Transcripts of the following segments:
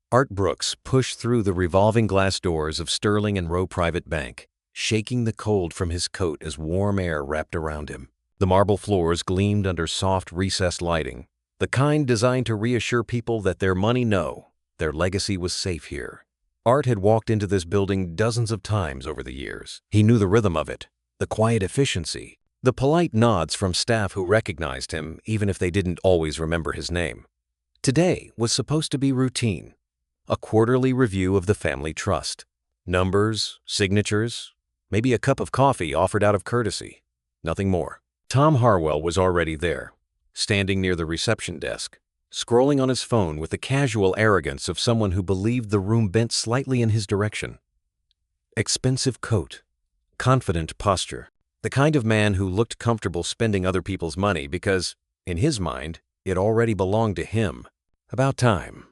Art Brooks pushed through the revolving glass doors of Sterling and Rowe Private Bank, shaking the cold from his coat as warm air wrapped around him. The marble floors gleamed under soft, recessed lighting, the kind designed to reassure people that their legacy was safe here. Art had walked into this building dozens of times over the years. He knew the rhythm of it, the quiet efficiency, the polite nods from staff who recognized him even if they didn't always remember his name. Today was supposed to be routine. A quarterly review of the family trust. Numbers, signatures, maybe a cup of coffee offered out of courtesy. Nothing more. Tom Harwell was already there, standing near the reception desk, scrolling on his phone with the casual arrogance of someone who believed the room bent slightly in his direction. Expensive coat, confident posture, the kind of man who looked comfortable spending other people's money because, in his mind, it already belonged to him. "About time,"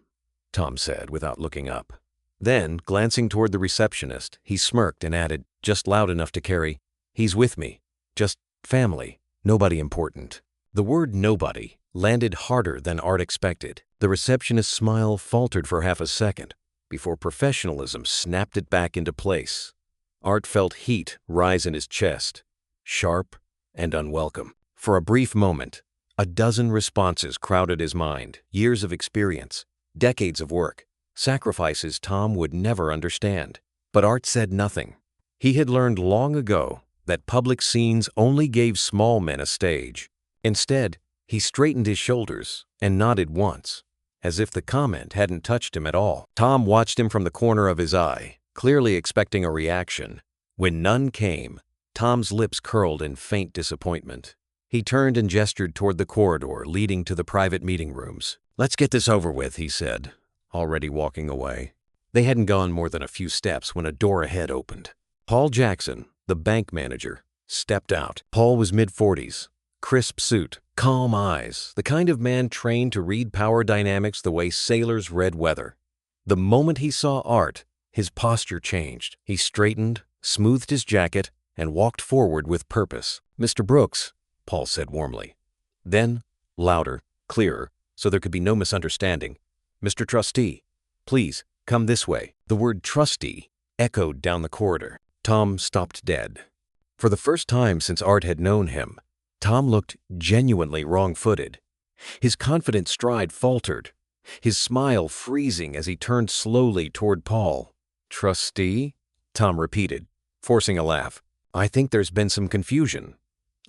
Tom said without looking up. Then, glancing toward the receptionist, he smirked and added, just loud enough to carry, "He's with me. Just family. Nobody important." The word nobody landed harder than Art expected. The receptionist's smile faltered for half a second before professionalism snapped it back into place. Art felt heat rise in his chest, sharp and unwelcome. For a brief moment, a dozen responses crowded his mind, years of experience, decades of work, sacrifices Tom would never understand. But Art said nothing. He had learned long ago that public scenes only gave small men a stage. Instead, he straightened his shoulders and nodded once, as if the comment hadn't touched him at all. Tom watched him from the corner of his eye, clearly expecting a reaction. When none came, Tom's lips curled in faint disappointment. He turned and gestured toward the corridor leading to the private meeting rooms. "Let's get this over with," he said, already walking away. They hadn't gone more than a few steps when a door ahead opened. Paul Jackson, the bank manager, stepped out. Paul was mid-40s, crisp suit, calm eyes, the kind of man trained to read power dynamics the way sailors read weather. The moment he saw Art, his posture changed. He straightened, smoothed his jacket, and walked forward with purpose. "Mr. Brooks," Paul said warmly. Then, louder, clearer, so there could be no misunderstanding, "Mr. Trustee, please, come this way." The word trustee echoed down the corridor. Tom stopped dead. For the first time since Art had known him, Tom looked genuinely wrong-footed. His confident stride faltered, his smile freezing as he turned slowly toward Paul. "Trustee?" Tom repeated, forcing a laugh. "I think there's been some confusion.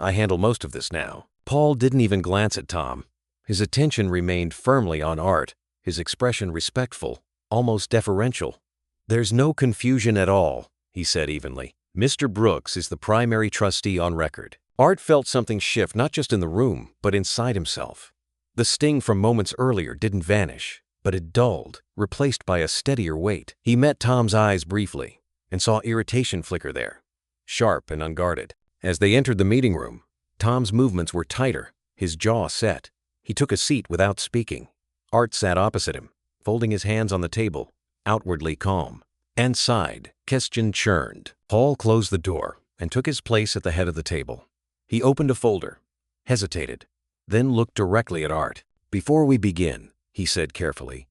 I handle most of this now." Paul didn't even glance at Tom. His attention remained firmly on Art, his expression respectful, almost deferential. "There's no confusion at all," he said evenly. "Mr. Brooks is the primary trustee on record." Art felt something shift not just in the room, but inside himself. The sting from moments earlier didn't vanish, but it dulled, replaced by a steadier weight. He met Tom's eyes briefly and saw irritation flicker there, sharp and unguarded. As they entered the meeting room, Tom's movements were tighter, his jaw set. He took a seat without speaking. Art sat opposite him, folding his hands on the table, outwardly calm. And sighed, question churned. Paul closed the door and took his place at the head of the table. He opened a folder, hesitated, then looked directly at Art. "Before we begin," he said carefully,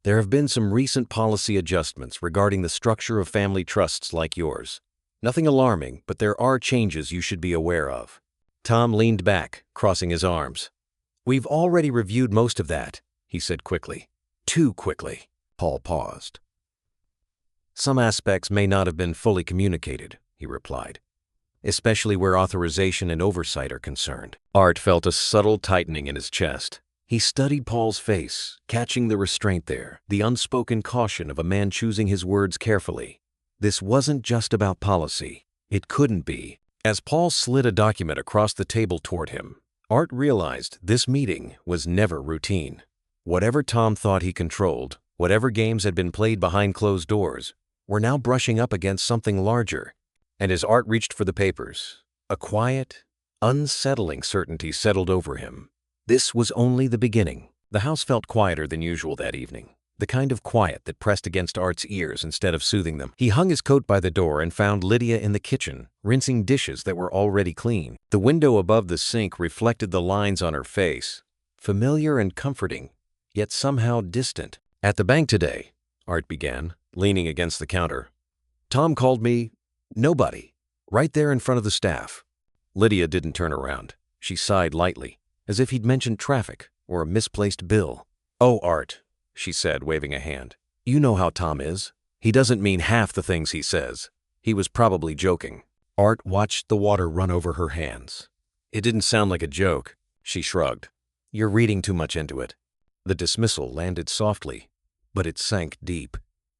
"there have been some recent policy adjustments regarding the structure of family trusts like yours. Nothing alarming, but there are changes you should be aware of." Tom leaned back, crossing his arms. "We've already reviewed most of that," he said quickly. "Too quickly." Paul paused. "Some aspects may not have been fully communicated," he replied, "especially where authorization and oversight are concerned." Art felt a subtle tightening in his chest. He studied Paul's face, catching the restraint there, the unspoken caution of a man choosing his words carefully. This wasn't just about policy. It couldn't be. As Paul slid a document across the table toward him, Art realized this meeting was never routine. Whatever Tom thought he controlled, whatever games had been played behind closed doors, were now brushing up against something larger. And as Art reached for the papers, a quiet, unsettling certainty settled over him. This was only the beginning. The house felt quieter than usual that evening, the kind of quiet that pressed against Art's ears instead of soothing them. He hung his coat by the door and found Lydia in the kitchen, rinsing dishes that were already clean. The window above the sink reflected the lines on her face, familiar and comforting, yet somehow distant. "At the bank today," Art began, leaning against the counter. Tom called me nobody, right there in front of the staff. Lydia didn't turn around. She sighed lightly, as if he'd mentioned traffic or a misplaced bill. Oh, Art, she said, waving a hand. You know how Tom is. He doesn't mean half the things he says. He was probably joking. Art watched the water run over her hands. It didn't sound like a joke. She shrugged. You're reading too much into it. The dismissal landed softly, but it sank deep.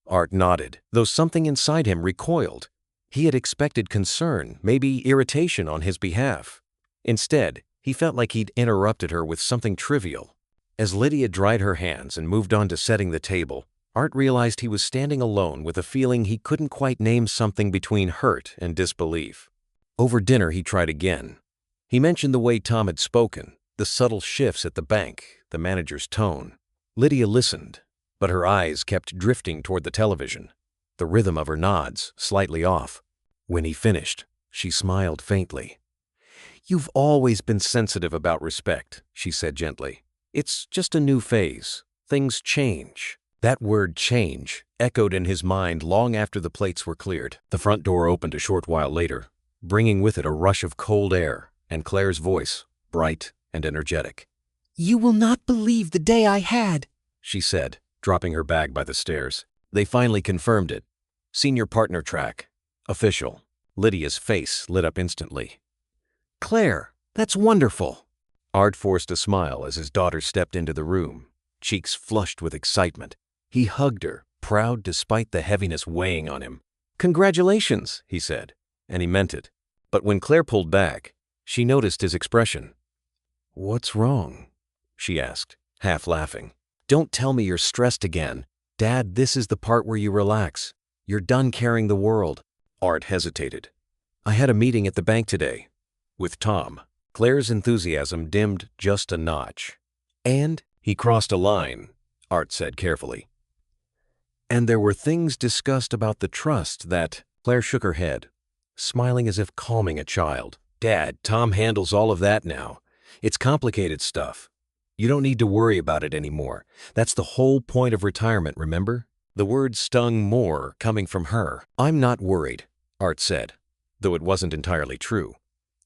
Art nodded, though something inside him recoiled. He had expected concern, maybe irritation on his behalf. Instead, he felt like he'd interrupted her with something trivial. As Lydia dried her hands and moved on to setting the table, Art realized he was standing alone with a feeling he couldn't quite name, something between hurt and disbelief. Over dinner, he tried again. He mentioned the way Tom had spoken, the subtle shifts at the bank, the manager's tone. Lydia listened, but her eyes kept drifting toward the television, the rhythm of her nods slightly off. When he finished, she smiled faintly. You've always been sensitive about respect, she said gently. It's just a new phase. Things change. That word change echoed in his mind long after the plates were cleared. The front door opened a short while later, bringing with it a rush of cold air and Claire's voice, bright and energetic. You will not believe the day I had, she said, dropping her bag by the stairs. They finally confirmed it. Senior partner track. Official. Lydia's face lit up instantly. Claire, that's wonderful. Art forced a smile as his daughter stepped into the room, cheeks flushed with excitement. He hugged her, proud despite the heaviness weighing on him. Congratulations, he said, and he meant it. But when Claire pulled back, she noticed his expression. What's wrong? She asked, half laughing. Don't tell me you're stressed again. Dad, this is the part where you relax. You're done carrying the world. Art hesitated. I had a meeting at the bank today. With Tom. Claire's enthusiasm dimmed just a notch. And he crossed a line, Art said carefully. And there were things discussed about the trust that… Claire shook her head, smiling as if calming a child. Dad, Tom handles all of that now. It's complicated stuff. You don't need to worry about it anymore. That's the whole point of retirement, remember? The words stung more coming from her. I'm not worried, Art said, though it wasn't entirely true.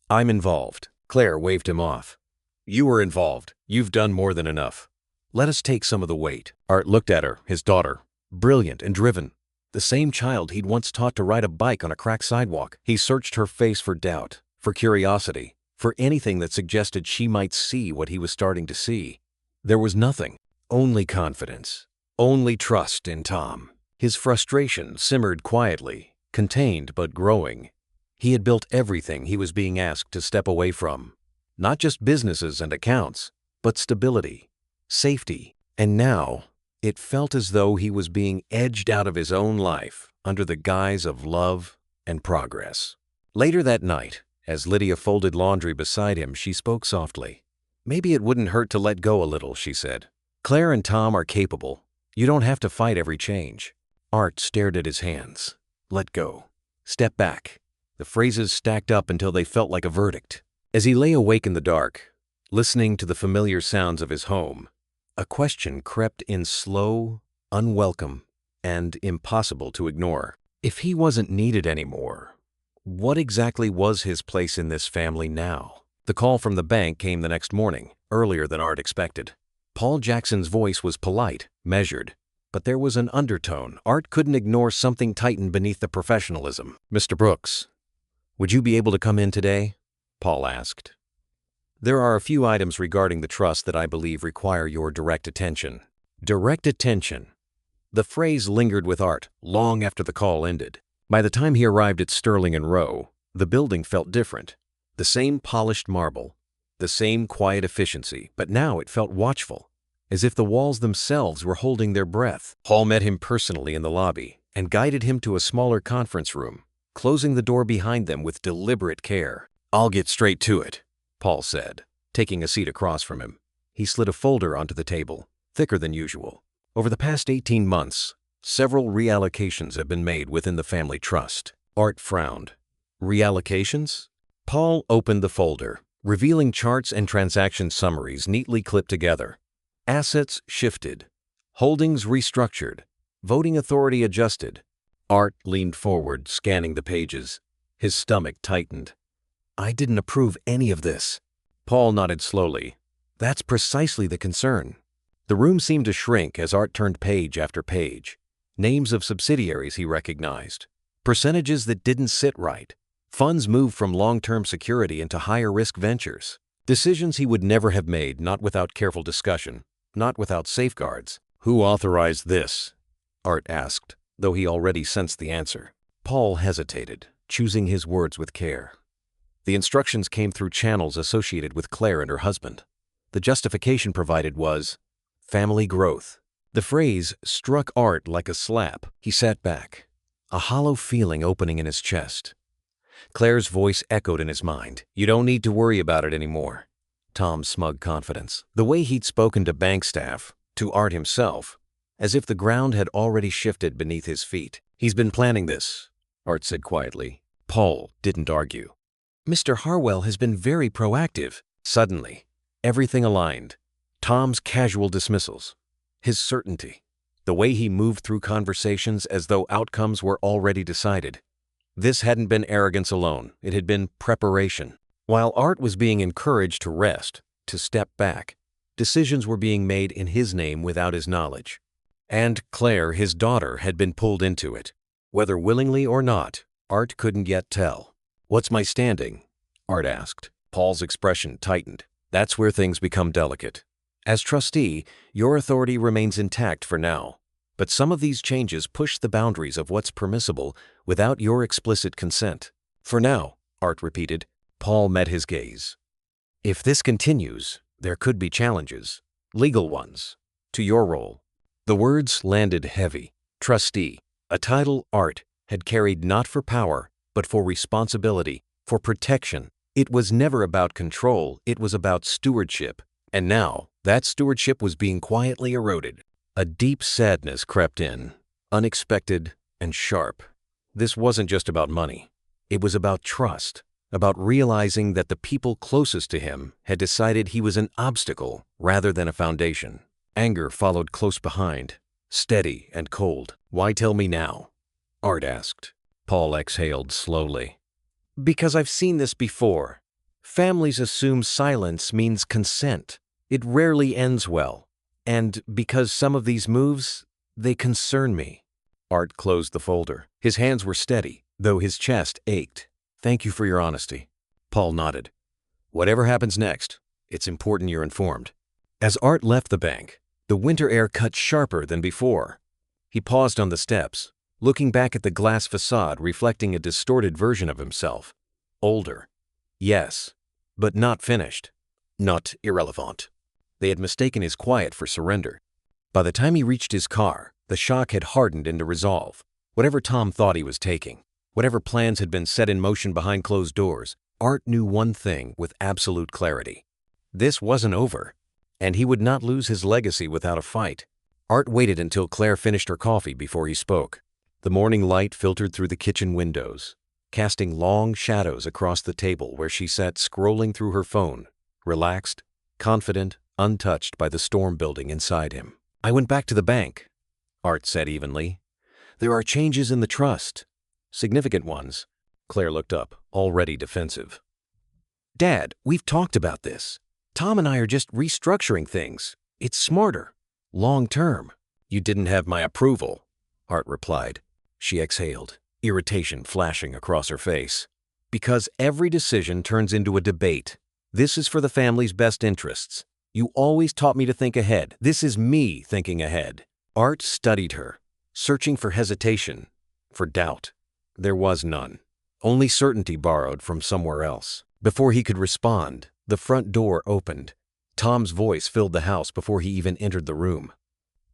I'm involved. Claire waved him off. You were involved. You've done more than enough. Let us take some of the weight. Art looked at her, his daughter, brilliant and driven. The same child he'd once taught to ride a bike on a cracked sidewalk. He searched her face for doubt, for curiosity, for anything that suggested she might see what he was starting to see. There was nothing. Only confidence. Only trust in Tom. His frustration simmered quietly, contained but growing. He had built everything he was being asked to step away from. Not just businesses and accounts, but stability, safety. And now, it felt as though he was being edged out of his own life under the guise of love and progress. Later that night, as Lydia folded laundry beside him, she spoke softly. Maybe it wouldn't hurt to let go a little, she said. Claire and Tom are capable. You don't have to fight every change. Art stared at his hands. Let go. Step back. The phrases stacked up until they felt like a verdict. As he lay awake in the dark, listening to the familiar sounds of his home, a question crept in, slow, unwelcome, and impossible to ignore. If he wasn't needed anymore, what exactly was his place in this family now? The call from the bank came the next morning, earlier than Art expected. Paul Jackson's voice was polite, measured, but there was an undertone. Art couldn't ignore something tightened beneath the professionalism. Mr. Brooks, would you be able to come in today? Paul asked. There are a few items regarding the trust that I believe require your direct attention. Direct attention. The phrase lingered with Art long after the call ended. By the time he arrived at Sterling and Row, the building felt different. The same polished marble, the same quiet efficiency, but now it felt watchful, as if the walls themselves were holding their breath. Paul met him personally in the lobby and guided him to a smaller conference room, closing the door behind them with deliberate care. I'll get straight to it, Paul said, taking a seat across from him. He slid a folder onto the table, thicker than usual. Over the past 18 months, several reallocations have been made within the family trust. Art frowned. Reallocations? Paul opened the folder, revealing charts and transaction summaries neatly clipped together. Assets shifted, holdings restructured, Voting authority adjusted. Art leaned forward, scanning the pages. His stomach tightened. I didn't approve any of this. Paul nodded slowly. That's precisely the concern. The room seemed to shrink as Art turned page after page. Names of subsidiaries he recognized. Percentages that didn't sit right. Funds moved from long-term security into higher-risk ventures. Decisions he would never have made, not without careful discussion, not without safeguards. Who authorized this? Art asked, though he already sensed the answer. Paul hesitated, choosing his words with care. The instructions came through channels associated with Claire and her husband. The justification provided was family growth. The phrase struck Art like a slap. He sat back, a hollow feeling opening in his chest. Claire's voice echoed in his mind. You don't need to worry about it anymore. Tom's smug confidence. The way he'd spoken to bank staff, to Art himself, as if the ground had already shifted beneath his feet. He's been planning this, Art said quietly. Paul didn't argue. Mr. Harwell has been very proactive. Suddenly, everything aligned. Tom's casual dismissals, his certainty, the way he moved through conversations as though outcomes were already decided. This hadn't been arrogance alone, it had been preparation. While Art was being encouraged to rest, to step back, decisions were being made in his name without his knowledge. And Claire, his daughter, had been pulled into it. Whether willingly or not, Art couldn't yet tell. What's my standing? Art asked. Paul's expression tightened. That's where things become delicate. As trustee, your authority remains intact for now, but some of these changes push the boundaries of what's permissible without your explicit consent. For now, Art repeated. Paul met his gaze. If this continues, there could be challenges, legal ones, to your role. The words landed heavy. Trustee, a title Art had carried not for power, but for responsibility, for protection. It was never about control, it was about stewardship. And now, that stewardship was being quietly eroded. A deep sadness crept in, unexpected and sharp. This wasn't just about money. It was about trust, about realizing that the people closest to him had decided he was an obstacle rather than a foundation. Anger followed close behind, steady and cold. Why tell me now? Art asked. Paul exhaled slowly. Because I've seen this before. Families assume silence means consent. It rarely ends well. And because some of these moves, they concern me. Art closed the folder. His hands were steady, though his chest ached. Thank you for your honesty. Paul nodded. Whatever happens next, it's important you're informed. As Art left the bank, the winter air cut sharper than before. He paused on the steps, looking back at the glass facade reflecting a distorted version of himself. Older. Yes, but not finished. Not irrelevant. They had mistaken his quiet for surrender. By the time he reached his car, the shock had hardened into resolve. Whatever Tom thought he was taking, whatever plans had been set in motion behind closed doors, Art knew one thing with absolute clarity. This wasn't over, and he would not lose his legacy without a fight. Art waited until Claire finished her coffee before he spoke. The morning light filtered through the kitchen windows, casting long shadows across the table where she sat scrolling through her phone, relaxed, confident, untouched by the storm building inside him. I went back to the bank, Art said evenly. There are changes in the trust. Significant ones. Claire looked up, already defensive. Dad, we've talked about this. Tom and I are just restructuring things. It's smarter. Long term. You didn't have my approval, Art replied. She exhaled, irritation flashing across her face. Because every decision turns into a debate. This is for the family's best interests. You always taught me to think ahead. This is me thinking ahead. Art studied her, searching for hesitation, for doubt. There was none. Only certainty borrowed from somewhere else. Before he could respond, the front door opened. Tom's voice filled the house before he even entered the room.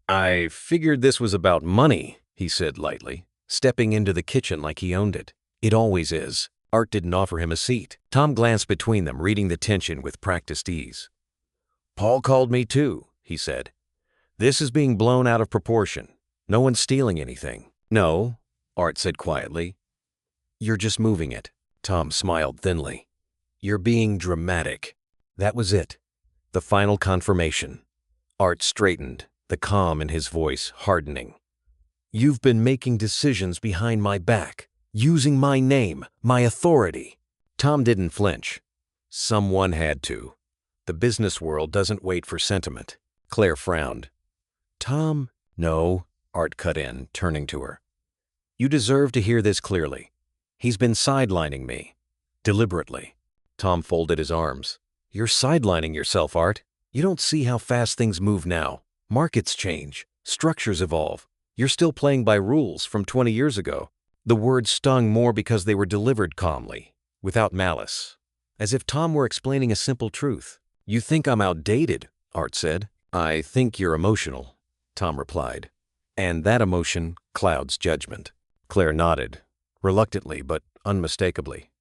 I figured this was about money, he said lightly, stepping into the kitchen like he owned it. It always is. Art didn't offer him a seat. Tom glanced between them, reading the tension with practiced ease. Paul called me too, he said. This is being blown out of proportion. No one's stealing anything. No, Art said quietly. You're just moving it. Tom smiled thinly. You're being dramatic. That was it. The final confirmation. Art straightened, the calm in his voice hardening. You've been making decisions behind my back, using my name, my authority." Tom didn't flinch. Someone had to. The business world doesn't wait for sentiment. Claire frowned. "Tom." "No," Art cut in, turning to her. "You deserve to hear this clearly. He's been sidelining me. Deliberately." Tom folded his arms. "You're sidelining yourself, Art. You don't see how fast things move now. Markets change. Structures evolve. You're still playing by rules from 20 years ago." The words stung more because they were delivered calmly, without malice, as if Tom were explaining a simple truth. "You think I'm outdated," Art said. "I think you're emotional," Tom replied. "And that emotion clouds judgment." Claire nodded, reluctantly but unmistakably.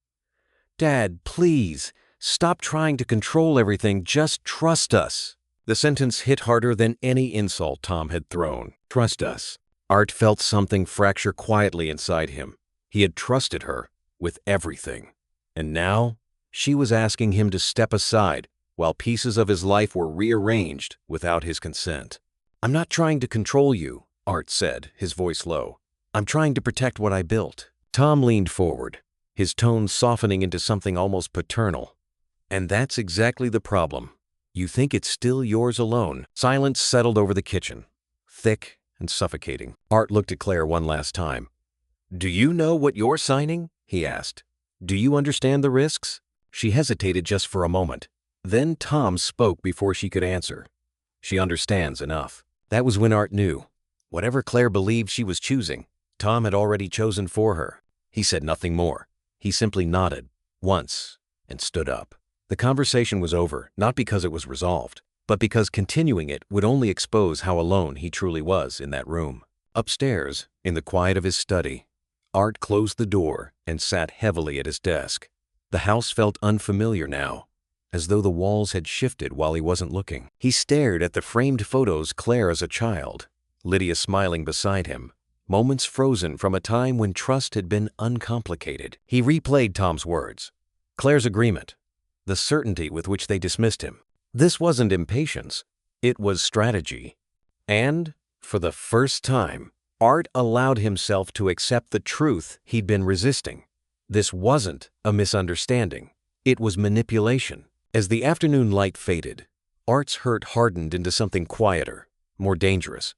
"Dad, please, stop trying to control everything. Just trust us." The sentence hit harder than any insult Tom had thrown. Trust us. Art felt something fracture quietly inside him. He had trusted her with everything. And now she was asking him to step aside while pieces of his life were rearranged without his consent. "I'm not trying to control you," Art said, his voice low. "I'm trying to protect what I built." Tom leaned forward, his tone softening into something almost paternal. "And that's exactly the problem. You think it's still yours alone." Silence settled over the kitchen, thick and suffocating. Art looked at Claire one last time. "Do you know what you're signing?" he asked. "Do you understand the risks?" She hesitated just for a moment. Then Tom spoke before she could answer. "She understands enough." That was when Art knew. Whatever Claire believed she was choosing, Tom had already chosen for her. He said nothing more. He simply nodded, once, and stood up. The conversation was over, not because it was resolved, but because continuing it would only expose how alone he truly was in that room. Upstairs, in the quiet of his study, Art closed the door and sat heavily at his desk. The house felt unfamiliar now, as though the walls had shifted while he wasn't looking. He stared at the framed photos Claire as a child, Lydia smiling beside him, moments frozen from a time when trust had been uncomplicated. He replayed Tom's words, Claire's agreement, the certainty with which they dismissed him. This wasn't impatience, it was strategy. And, for the first time, Art allowed himself to accept the truth he'd been resisting. This wasn't a misunderstanding. It was manipulation. As the afternoon light faded, Art's hurt hardened into something quieter, more dangerous.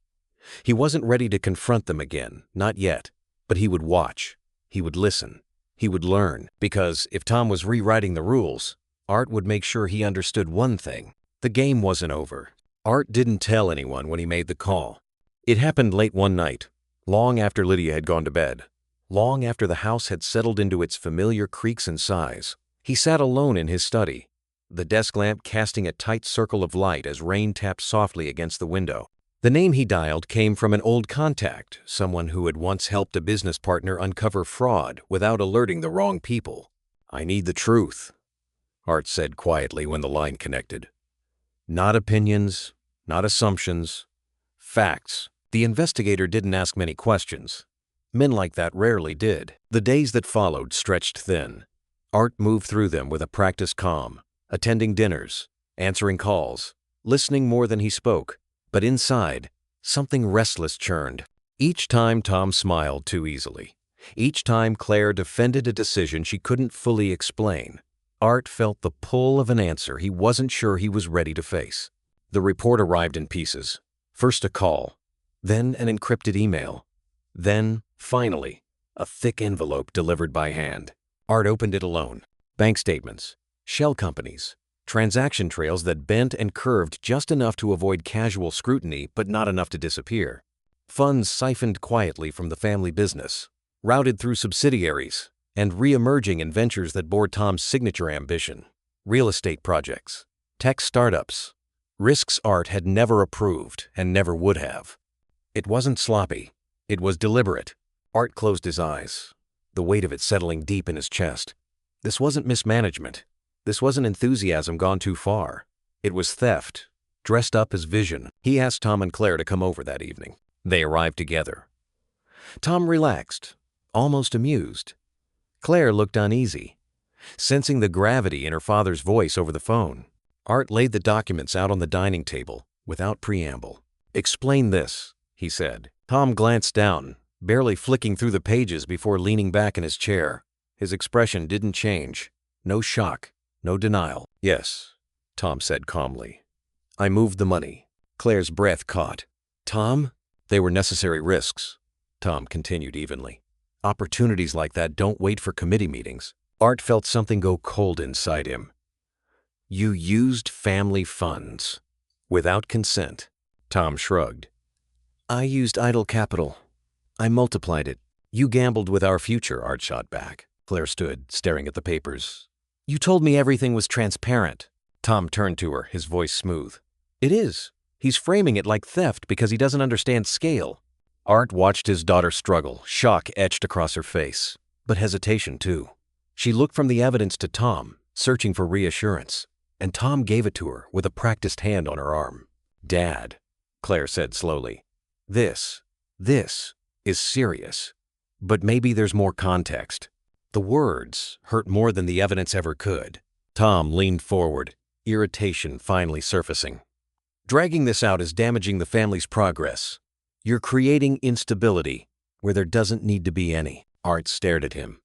He wasn't ready to confront them again, not yet, but he would watch, he would listen, he would learn, because if Tom was rewriting the rules, Art would make sure he understood one thing. The game wasn't over. Art didn't tell anyone when he made the call. It happened late one night, long after Lydia had gone to bed, long after the house had settled into its familiar creaks and sighs. He sat alone in his study, the desk lamp casting a tight circle of light as rain tapped softly against the window. The name he dialed came from an old contact, someone who had once helped a business partner uncover fraud without alerting the wrong people. "I need the truth," Art said quietly when the line connected. "Not opinions, not assumptions, facts." The investigator didn't ask many questions. Men like that rarely did. The days that followed stretched thin. Art moved through them with a practiced calm, attending dinners, answering calls, listening more than he spoke. But inside, something restless churned. Each time Tom smiled too easily. Each time Claire defended a decision she couldn't fully explain. Art felt the pull of an answer he wasn't sure he was ready to face. The report arrived in pieces. First a call, then an encrypted email, then, finally, a thick envelope delivered by hand. Art opened it alone. Bank statements, shell companies, transaction trails that bent and curved just enough to avoid casual scrutiny but not enough to disappear. Funds siphoned quietly from the family business, routed through subsidiaries, and re-emerging in ventures that bore Tom's signature ambition. Real estate projects, tech startups, risks Art had never approved and never would have. It wasn't sloppy. It was deliberate. Art closed his eyes, the weight of it settling deep in his chest. This wasn't mismanagement. This wasn't enthusiasm gone too far. It was theft, dressed up as vision. He asked Tom and Claire to come over that evening. They arrived together. Tom relaxed, almost amused. Claire looked uneasy, sensing the gravity in her father's voice over the phone. Art laid the documents out on the dining table without preamble. "Explain this," he said. Tom glanced down, barely flicking through the pages before leaning back in his chair. His expression didn't change. No shock, no denial. "Yes," Tom said calmly. "I moved the money." Claire's breath caught. "Tom?" "They were necessary risks," Tom continued evenly. "Opportunities like that don't wait for committee meetings." Art felt something go cold inside him. "You used family funds without consent." Tom shrugged. "I used idle capital. I multiplied it." "You gambled with our future," Art shot back. Claire stood, staring at the papers. "You told me everything was transparent." Tom turned to her, his voice smooth. "It is. He's framing it like theft because he doesn't understand scale." Art watched his daughter struggle, shock etched across her face, but hesitation too. She looked from the evidence to Tom, searching for reassurance, and Tom gave it to her with a practiced hand on her arm. "Dad," Claire said slowly, This is serious. But maybe there's more context." The words hurt more than the evidence ever could. Tom leaned forward, irritation finally surfacing. "Dragging this out is damaging the family's progress. You're creating instability where there doesn't need to be any." Art stared at him.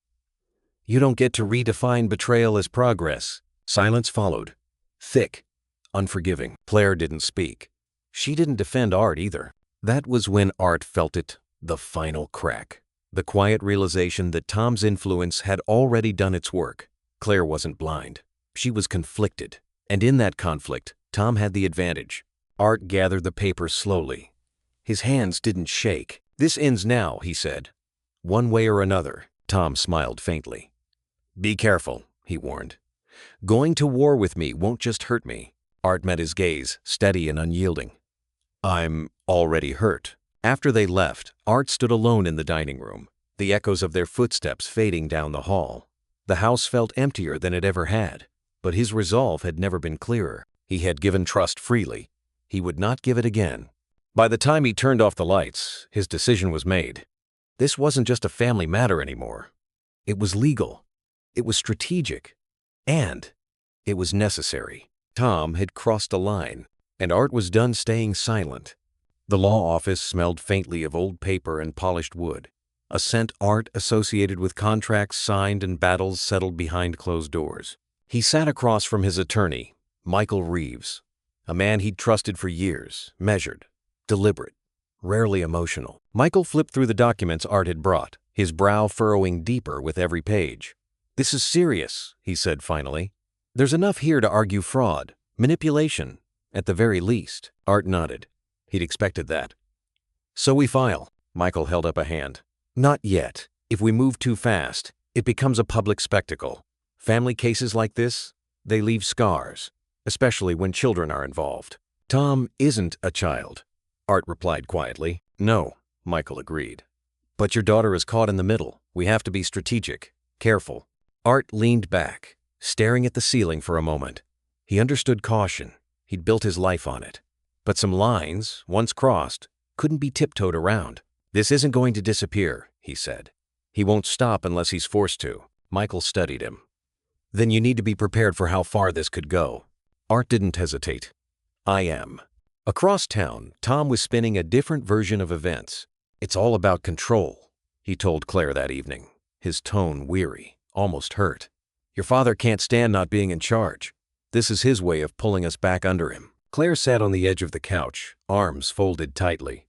"You don't get to redefine betrayal as progress." Silence followed. Thick, unforgiving. Claire didn't speak. She didn't defend Art either. That was when Art felt it, the final crack. The quiet realization that Tom's influence had already done its work. Claire wasn't blind. She was conflicted. And in that conflict, Tom had the advantage. Art gathered the papers slowly. His hands didn't shake. "This ends now," he said. "One way or another." Tom smiled faintly. "Be careful," he warned. "Going to war with me won't just hurt me." Art met his gaze, steady and unyielding. "I'm already hurt." After they left, Art stood alone in the dining room, the echoes of their footsteps fading down the hall. The house felt emptier than it ever had, but his resolve had never been clearer. He had given trust freely. He would not give it again. By the time he turned off the lights, his decision was made. This wasn't just a family matter anymore. It was legal. It was strategic. And it was necessary. Tom had crossed a line, and Art was done staying silent. The law office smelled faintly of old paper and polished wood, a scent Art associated with contracts signed and battles settled behind closed doors. He sat across from his attorney, Michael Reeves, a man he'd trusted for years, measured, deliberate, rarely emotional. Michael flipped through the documents Art had brought, his brow furrowing deeper with every page. "This is serious," he said finally. "There's enough here to argue fraud, manipulation, at the very least." Art nodded. He'd expected that. "So we file." Michael held up a hand. "Not yet. If we move too fast, it becomes a public spectacle. Family cases like this, they leave scars, especially when children are involved." "Tom isn't a child," Art replied quietly. "No," Michael agreed. "But your daughter is caught in the middle. We have to be strategic, careful." Art leaned back, staring at the ceiling for a moment. He understood caution. He'd built his life on it. But some lines, once crossed, couldn't be tiptoed around. "This isn't going to disappear," he said. "He won't stop unless he's forced to." Michael studied him. "Then you need to be prepared for how far this could go." Art didn't hesitate. "I am." Across town, Tom was spinning a different version of events. "It's all about control," he told Claire that evening, his tone weary, almost hurt. "Your father can't stand not being in charge. This is his way of pulling us back under him." Claire sat on the edge of the couch, arms folded tightly.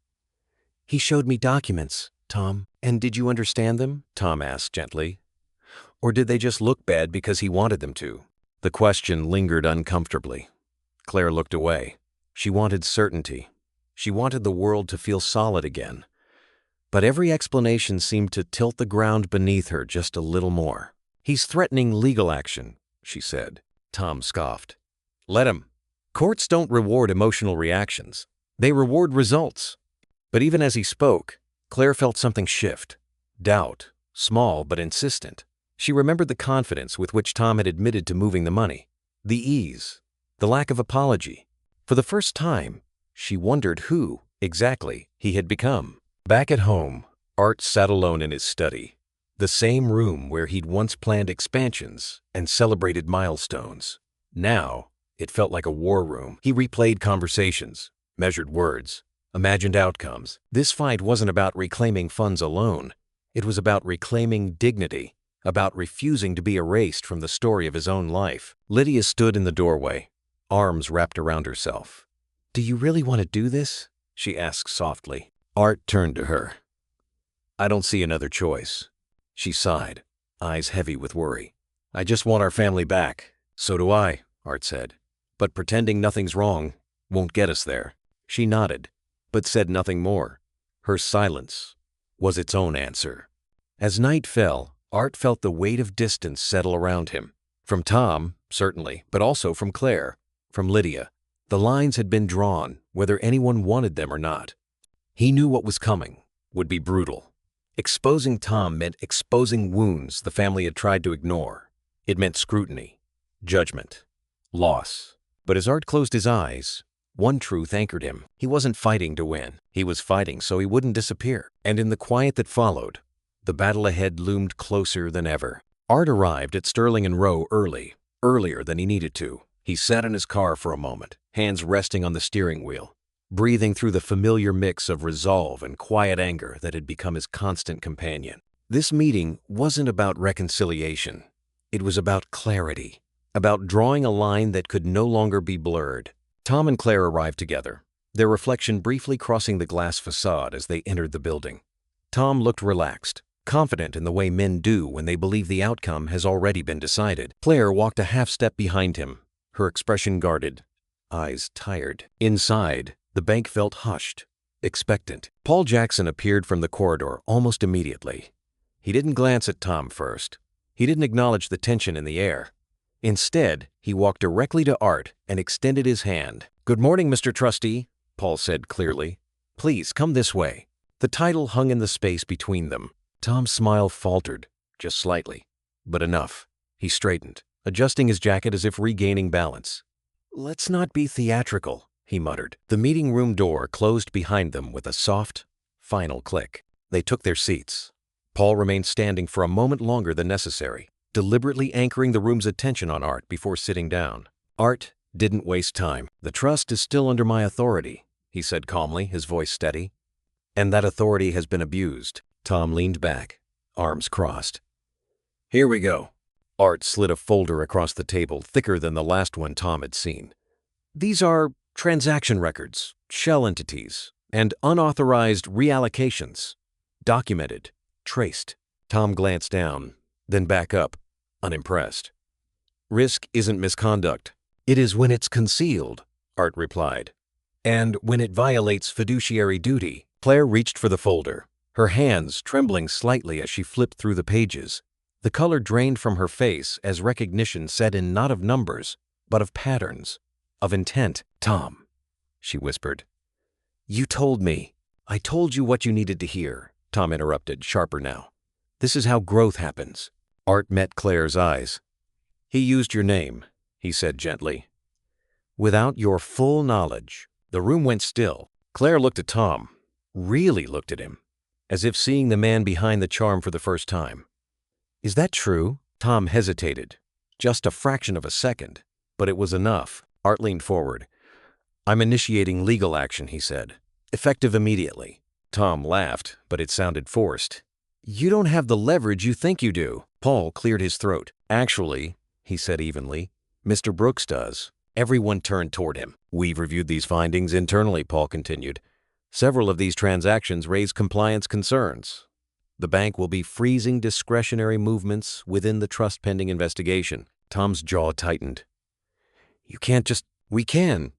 "He showed me documents, Tom." "And did you understand them?" Tom asked gently. "Or did they just look bad because he wanted them to?" The question lingered uncomfortably. Claire looked away. She wanted certainty. She wanted the world to feel solid again. But every explanation seemed to tilt the ground beneath her just a little more. "He's threatening legal action," she said. Tom scoffed. "Let him. Courts don't reward emotional reactions. They reward results." But even as he spoke, Claire felt something shift. Doubt, small but insistent. She remembered the confidence with which Tom had admitted to moving the money. The ease. The lack of apology. For the first time, she wondered who, exactly, he had become. Back at home, Art sat alone in his study. The same room where he'd once planned expansions and celebrated milestones. Now, it felt like a war room. He replayed conversations, measured words, imagined outcomes. This fight wasn't about reclaiming funds alone. It was about reclaiming dignity, about refusing to be erased from the story of his own life. Lydia stood in the doorway, arms wrapped around herself. "Do you really want to do this?" she asked softly. Art turned to her. "I don't see another choice." She sighed, eyes heavy with worry. "I just want our family back." "So do I," Art said. "But pretending nothing's wrong won't get us there." She nodded, but said nothing more. Her silence was its own answer. As night fell, Art felt the weight of distance settle around him. From Tom, certainly, but also from Claire, from Lydia. The lines had been drawn, whether anyone wanted them or not. He knew what was coming would be brutal. Exposing Tom meant exposing wounds the family had tried to ignore. It meant scrutiny, judgment, loss. But as Art closed his eyes, one truth anchored him. He wasn't fighting to win. He was fighting so he wouldn't disappear. And in the quiet that followed, the battle ahead loomed closer than ever. Art arrived at Sterling and Row earlier than he needed to. He sat in his car for a moment, hands resting on the steering wheel, breathing through the familiar mix of resolve and quiet anger that had become his constant companion. This meeting wasn't about reconciliation. It was about clarity, about drawing a line that could no longer be blurred. Tom and Claire arrived together, their reflection briefly crossing the glass facade as they entered the building. Tom looked relaxed, confident in the way men do when they believe the outcome has already been decided. Claire walked a half step behind him, her expression guarded, eyes tired. Inside, the bank felt hushed, expectant. Paul Jackson appeared from the corridor almost immediately. He didn't glance at Tom first. He didn't acknowledge the tension in the air. Instead, he walked directly to Art and extended his hand. "Good morning, Mr. Trustee," Paul said clearly. "Please come this way." The title hung in the space between them. Tom's smile faltered, just slightly, but enough. He straightened, adjusting his jacket as if regaining balance. "Let's not be theatrical," he muttered. The meeting room door closed behind them with a soft, final click. They took their seats. Paul remained standing for a moment longer than necessary, deliberately anchoring the room's attention on Art before sitting down. Art didn't waste time. "The trust is still under my authority," he said calmly, his voice steady. "And that authority has been abused." Tom leaned back, arms crossed. "Here we go." Art slid a folder across the table, thicker than the last one Tom had seen. "These are transaction records, shell entities, and unauthorized reallocations. Documented, traced." Tom glanced down, then back up, unimpressed. "Risk isn't misconduct. It is when it's concealed," Art replied. "And when it violates fiduciary duty." Claire reached for the folder, her hands trembling slightly as she flipped through the pages. The color drained from her face as recognition set in not of numbers, but of patterns, of intent. "Tom," she whispered. "You told me. I told you what you needed to hear," Tom interrupted, sharper now. "This is how growth happens." Art met Claire's eyes. "He used your name," he said gently. "Without your full knowledge." The room went still. Claire looked at Tom, really looked at him, as if seeing the man behind the charm for the first time. "Is that true?" Tom hesitated, just a fraction of a second, but it was enough. Art leaned forward. "I'm initiating legal action," he said, "effective immediately." Tom laughed, but it sounded forced. "You don't have the leverage you think you do." Paul cleared his throat. "Actually," he said evenly, "Mr. Brooks does." Everyone turned toward him. "We've reviewed these findings internally," Paul continued. "Several of these transactions raise compliance concerns. The bank will be freezing discretionary movements within the trust pending investigation." Tom's jaw tightened. "You can't just—" "We can,"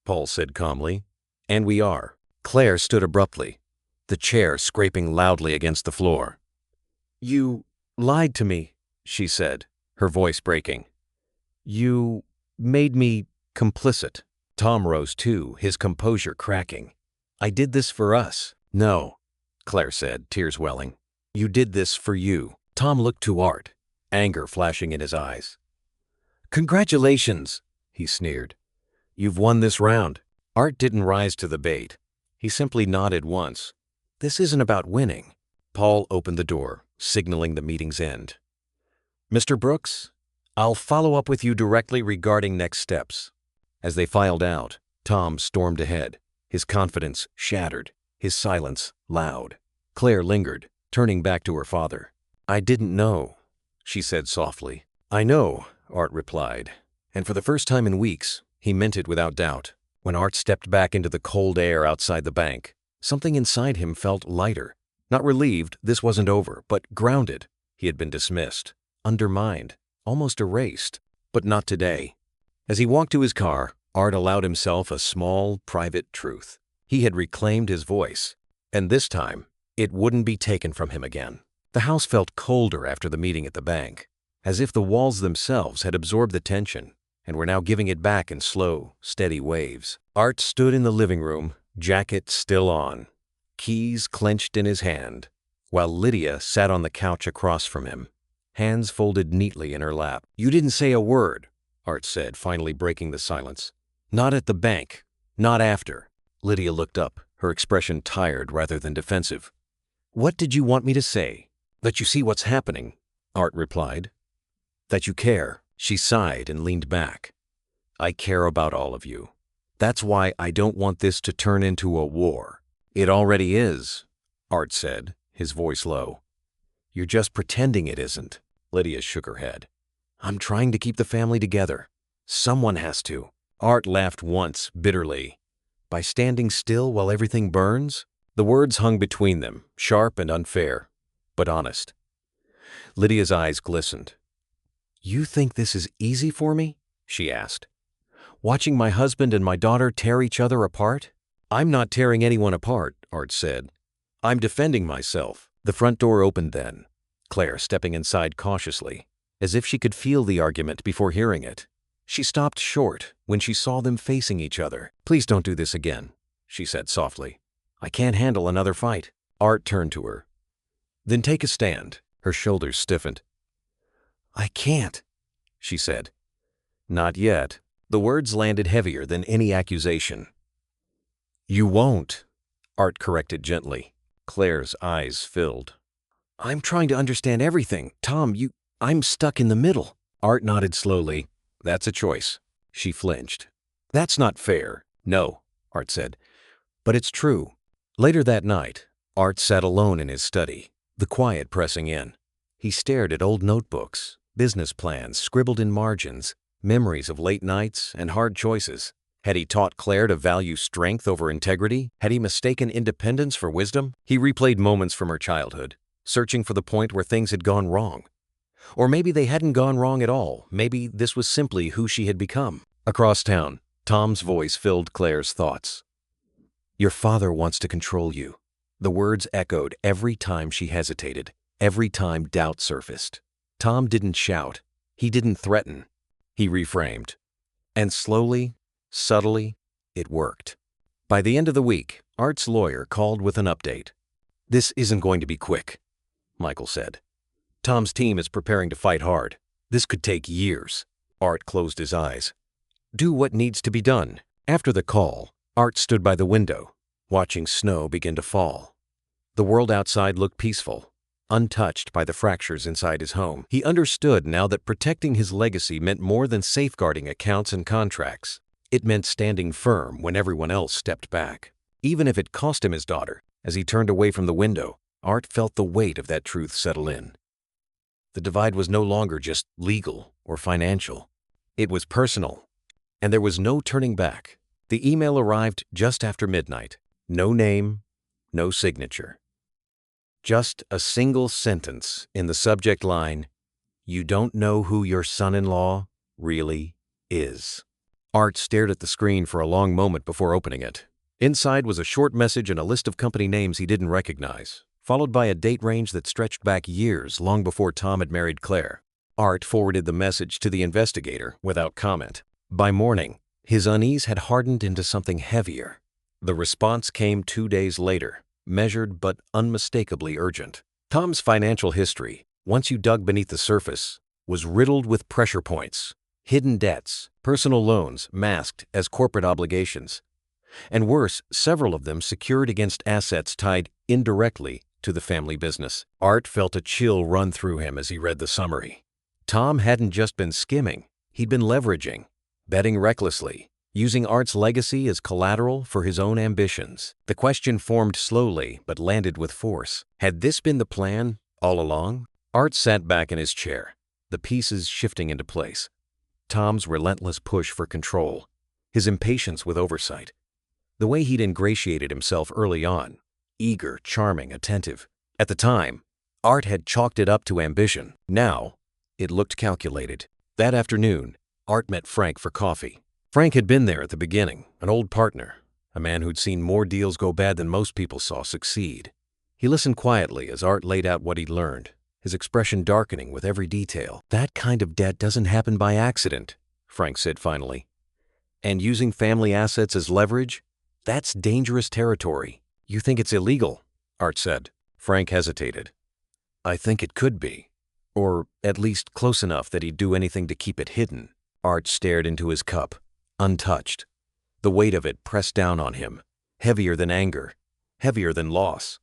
Paul said calmly. "And we are." Claire stood abruptly, the chair scraping loudly against the floor. "You lied to me," she said, her voice breaking. "You made me complicit." Tom rose too, his composure cracking. "I did this for us." "No," Claire said, tears welling. "You did this for you." Tom looked to Art, anger flashing in his eyes. "Congratulations," he sneered. "You've won this round." Art didn't rise to the bait. He simply nodded once. "This isn't about winning." Paul opened the door, signaling the meeting's end. "Mr. Brooks, I'll follow up with you directly regarding next steps." As they filed out, Tom stormed ahead, his confidence shattered, his silence loud. Claire lingered, turning back to her father. "I didn't know," she said softly. "I know," Art replied, and for the first time in weeks, he meant it without doubt. When Art stepped back into the cold air outside the bank, something inside him felt lighter. Not relieved this wasn't over, but grounded. He had been dismissed, undermined, almost erased, but not today. As he walked to his car, Art allowed himself a small, private truth. He had reclaimed his voice, and this time, it wouldn't be taken from him again. The house felt colder after the meeting at the bank, as if the walls themselves had absorbed the tension and were now giving it back in slow, steady waves. Art stood in the living room, jacket still on, keys clenched in his hand, while Lydia sat on the couch across from him, hands folded neatly in her lap. "You didn't say a word," Art said, finally breaking the silence. "Not at the bank. Not after." Lydia looked up, her expression tired rather than defensive. "What did you want me to say?" "That you see what's happening," Art replied. "That you care." She sighed and leaned back. "I care about all of you. That's why I don't want this to turn into a war." "It already is," Art said, his voice low. "You're just pretending it isn't." Lydia shook her head. "I'm trying to keep the family together. Someone has to." Art laughed once, bitterly. "By standing still while everything burns?" The words hung between them, sharp and unfair, but honest. Lydia's eyes glistened. "You think this is easy for me?" she asked. "Watching my husband and my daughter tear each other apart?" "I'm not tearing anyone apart," Art said. "I'm defending myself." The front door opened then, Claire stepping inside cautiously, as if she could feel the argument before hearing it. She stopped short when she saw them facing each other. "Please don't do this again," she said softly. "I can't handle another fight." Art turned to her. "Then take a stand." Her shoulders stiffened. "I can't," she said. "Not yet." The words landed heavier than any accusation. "You won't," Art corrected gently. Claire's eyes filled. "I'm trying to understand everything. Tom, I'm stuck in the middle." Art nodded slowly. "That's a choice." She flinched. "That's not fair." "No," Art said. "But it's true." Later that night, Art sat alone in his study, the quiet pressing in. He stared at old notebooks, business plans scribbled in margins, memories of late nights and hard choices. Had he taught Claire to value strength over integrity? Had he mistaken independence for wisdom? He replayed moments from her childhood, searching for the point where things had gone wrong. Or maybe they hadn't gone wrong at all. Maybe this was simply who she had become. Across town, Tom's voice filled Claire's thoughts. "Your father wants to control you." The words echoed every time she hesitated, every time doubt surfaced. Tom didn't shout. He didn't threaten. He reframed. And slowly, subtly, it worked. By the end of the week, Art's lawyer called with an update. "This isn't going to be quick," Michael said. "Tom's team is preparing to fight hard. This could take years." Art closed his eyes. "Do what needs to be done." After the call, Art stood by the window, watching snow begin to fall. The world outside looked peaceful, untouched by the fractures inside his home. He understood now that protecting his legacy meant more than safeguarding accounts and contracts. It meant standing firm when everyone else stepped back. Even if it cost him his daughter, as he turned away from the window, Art felt the weight of that truth settle in. The divide was no longer just legal or financial. It was personal, and there was no turning back. The email arrived just after midnight. No name, no signature. Just a single sentence in the subject line, "You don't know who your son-in-law really is." Art stared at the screen for a long moment before opening it. Inside was a short message and a list of company names he didn't recognize, followed by a date range that stretched back years long before Tom had married Claire. Art forwarded the message to the investigator without comment. By morning, his unease had hardened into something heavier. The response came 2 days later, measured but unmistakably urgent. Tom's financial history, once you dug beneath the surface, was riddled with pressure points, hidden debts, personal loans masked as corporate obligations, and worse, several of them secured against assets tied indirectly to the family business. Art felt a chill run through him as he read the summary. Tom hadn't just been skimming, he'd been leveraging, betting recklessly, using Art's legacy as collateral for his own ambitions. The question formed slowly but landed with force. Had this been the plan all along? Art sat back in his chair, the pieces shifting into place. Tom's relentless push for control, his impatience with oversight, the way he'd ingratiated himself early on, eager, charming, attentive. At the time, Art had chalked it up to ambition. Now, it looked calculated. That afternoon, Art met Frank for coffee. Frank had been there at the beginning, an old partner, a man who'd seen more deals go bad than most people saw succeed. He listened quietly as Art laid out what he'd learned, his expression darkening with every detail. "That kind of debt doesn't happen by accident," Frank said finally. "And using family assets as leverage? That's dangerous territory." "You think it's illegal?" Art said. Frank hesitated. "I think it could be. Or at least close enough that he'd do anything to keep it hidden." Art stared into his cup, untouched. The weight of it pressed down on him, heavier than anger, heavier than loss.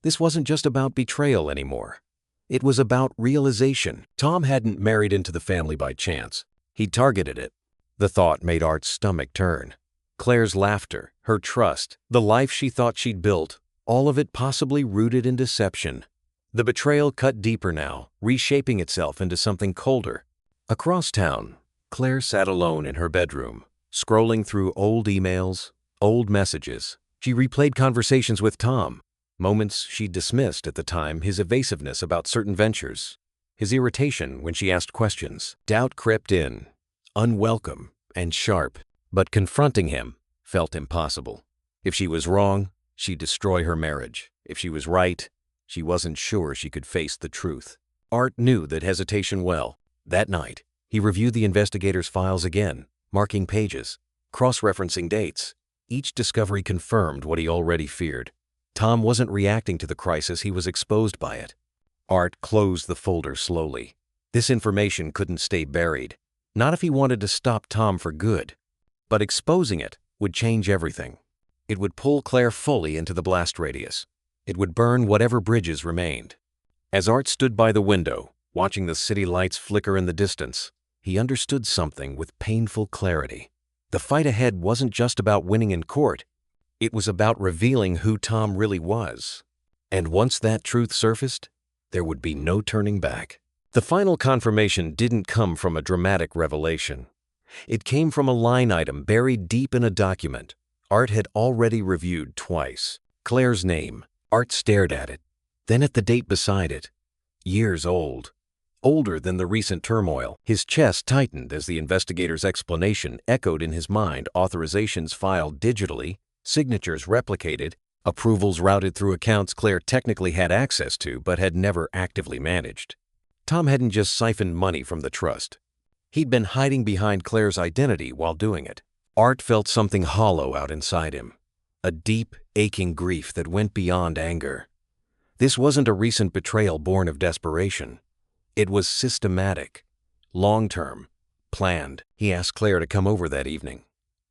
This wasn't just about betrayal anymore. It was about realization. Tom hadn't married into the family by chance. He'd targeted it. The thought made Art's stomach turn. Claire's laughter, her trust, the life she thought she'd built, all of it possibly rooted in deception. The betrayal cut deeper now, reshaping itself into something colder. Across town, Claire sat alone in her bedroom, scrolling through old emails, old messages. She replayed conversations with Tom, moments she'd dismissed at the time, his evasiveness about certain ventures, his irritation when she asked questions. Doubt crept in, unwelcome and sharp, but confronting him felt impossible. If she was wrong, she'd destroy her marriage. If she was right, she wasn't sure she could face the truth. Art knew that hesitation well. That night, he reviewed the investigator's files again, marking pages, cross-referencing dates. Each discovery confirmed what he already feared. Tom wasn't reacting to the crisis, he was exposed by it. Art closed the folder slowly. This information couldn't stay buried. Not if he wanted to stop Tom for good. But exposing it would change everything. It would pull Claire fully into the blast radius. It would burn whatever bridges remained. As Art stood by the window, watching the city lights flicker in the distance, he understood something with painful clarity. The fight ahead wasn't just about winning in court. It was about revealing who Tom really was. And once that truth surfaced, there would be no turning back. The final confirmation didn't come from a dramatic revelation. It came from a line item buried deep in a document Art had already reviewed twice. Claire's name. Art stared at it, then at the date beside it. Years old. Older than the recent turmoil. His chest tightened as the investigator's explanation echoed in his mind. Authorizations filed digitally, signatures replicated, approvals routed through accounts Claire technically had access to but had never actively managed. Tom hadn't just siphoned money from the trust. He'd been hiding behind Claire's identity while doing it. Art felt something hollow out inside him, a deep, aching grief that went beyond anger. This wasn't a recent betrayal born of desperation. It was systematic, long-term, planned. He asked Claire to come over that evening.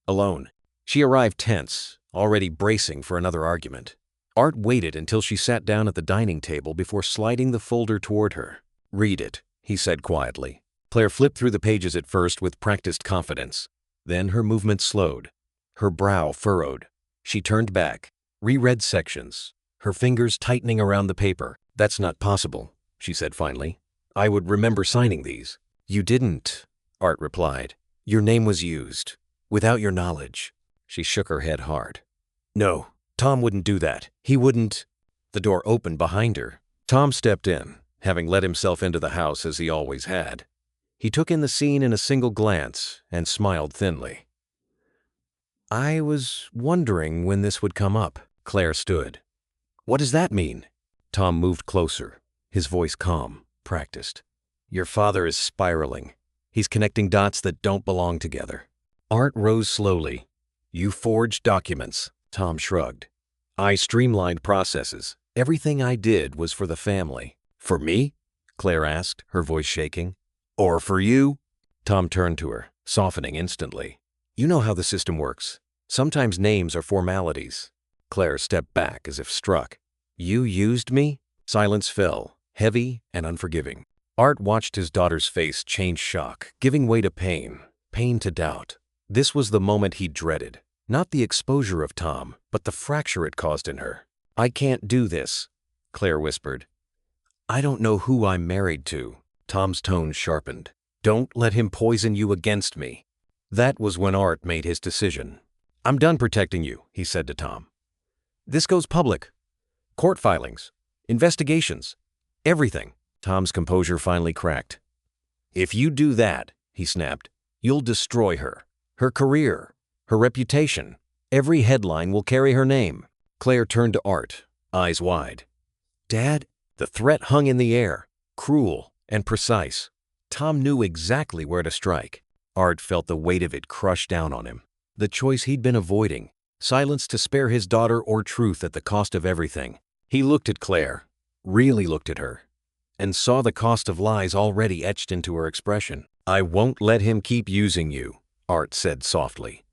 Alone. She arrived tense, already bracing for another argument. Art waited until she sat down at the dining table before sliding the folder toward her. "Read it," he said quietly. Claire flipped through the pages at first with practiced confidence. Then her movement slowed. Her brow furrowed. She turned back, reread sections, her fingers tightening around the paper. "That's not possible," she said finally. "I would remember signing these." "You didn't," Art replied. "Your name was used, without your knowledge." She shook her head hard. "No, Tom wouldn't do that. He wouldn't." The door opened behind her. Tom stepped in, having let himself into the house as he always had. He took in the scene in a single glance and smiled thinly. "I was wondering when this would come up." Claire stood. "What does that mean?" Tom moved closer, his voice calm, practiced. "Your father is spiraling. He's connecting dots that don't belong together." Art rose slowly. "You forged documents." Tom shrugged. "I streamlined processes. Everything I did was for the family." "For me?" Claire asked, her voice shaking. "Or for you?" Tom turned to her, softening instantly. "You know how the system works. Sometimes names are formalities." Claire stepped back as if struck. "You used me?" Silence fell, heavy and unforgiving. Art watched his daughter's face change shock, giving way to pain to doubt. This was the moment he dreaded. Not the exposure of Tom, but the fracture it caused in her. "I can't do this," Claire whispered. "I don't know who I'm married to." Tom's tone sharpened. "Don't let him poison you against me." That was when Art made his decision. "I'm done protecting you," he said to Tom. "This goes public. Court filings, investigations, everything." Tom's composure finally cracked. "If you do that," he snapped, "you'll destroy her. Her career, her reputation. Every headline will carry her name." Claire turned to Art, eyes wide. "Dad?" The threat hung in the air, cruel and precise. Tom knew exactly where to strike. Art felt the weight of it crush down on him. The choice he'd been avoiding, silence to spare his daughter or truth at the cost of everything. He looked at Claire, really looked at her, and saw the cost of lies already etched into her expression. "I won't let him keep using you," Art said softly.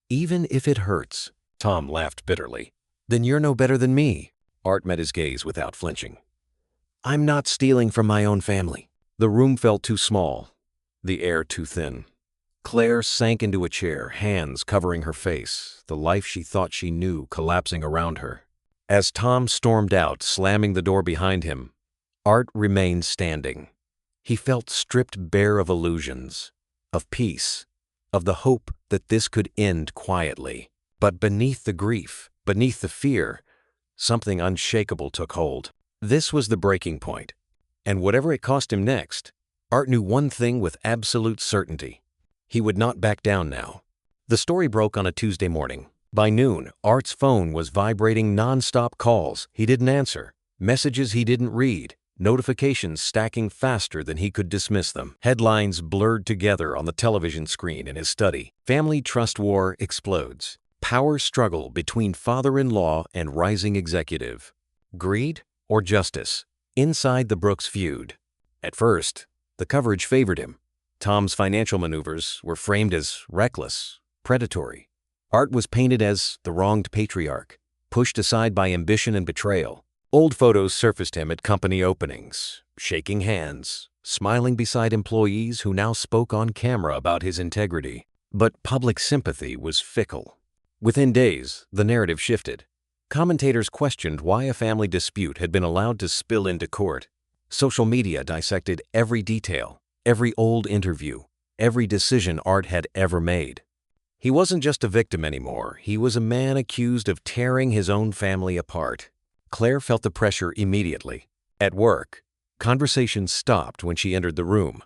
"Even if it hurts." Tom laughed bitterly. "Then you're no better than me." Art met his gaze without flinching. "I'm not stealing from my own family." The room felt too small, the air too thin. Claire sank into a chair, hands covering her face, the life she thought she knew collapsing around her. As Tom stormed out, slamming the door behind him, Art remained standing. He felt stripped bare of illusions, of peace, of the hope that this could end quietly. But beneath the grief, beneath the fear, something unshakable took hold. This was the breaking point. And whatever it cost him next, Art knew one thing with absolute certainty. He would not back down now. The story broke on a Tuesday morning. By noon, Art's phone was vibrating non-stop calls he didn't answer, messages he didn't read, notifications stacking faster than he could dismiss them. Headlines blurred together on the television screen in his study. Family trust war explodes. Power struggle between father-in-law and rising executive. Greed or justice? Inside the Brooks feud. At first, the coverage favored him. Tom's financial maneuvers were framed as reckless, predatory. Art was painted as the wronged patriarch, pushed aside by ambition and betrayal. Old photos surfaced him at company openings, shaking hands, smiling beside employees who now spoke on camera about his integrity. But public sympathy was fickle. Within days, the narrative shifted. Commentators questioned why a family dispute had been allowed to spill into court. Social media dissected every detail, every old interview, every decision Art had ever made. He wasn't just a victim anymore. He was a man accused of tearing his own family apart. Claire felt the pressure immediately. At work, conversations stopped when she entered the room.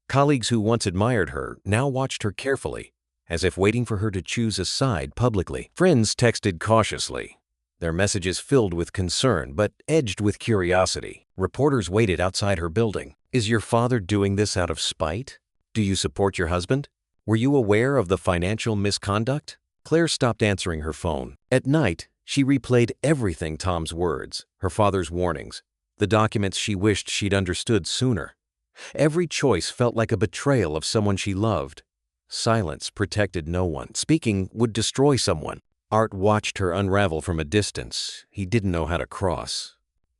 Colleagues who once admired her now watched her carefully, as if waiting for her to choose a side publicly. Friends texted cautiously, their messages filled with concern but edged with curiosity. Reporters waited outside her building. "Is your father doing this out of spite? Do you support your husband? Were you aware of the financial misconduct?" Claire stopped answering her phone. At night, she replayed everything: Tom's words, her father's warnings, the documents she wished she'd understood sooner. Every choice felt like a betrayal of someone she loved. Silence protected no one. Speaking would destroy someone. Art watched her unravel from a distance he didn't know how to cross.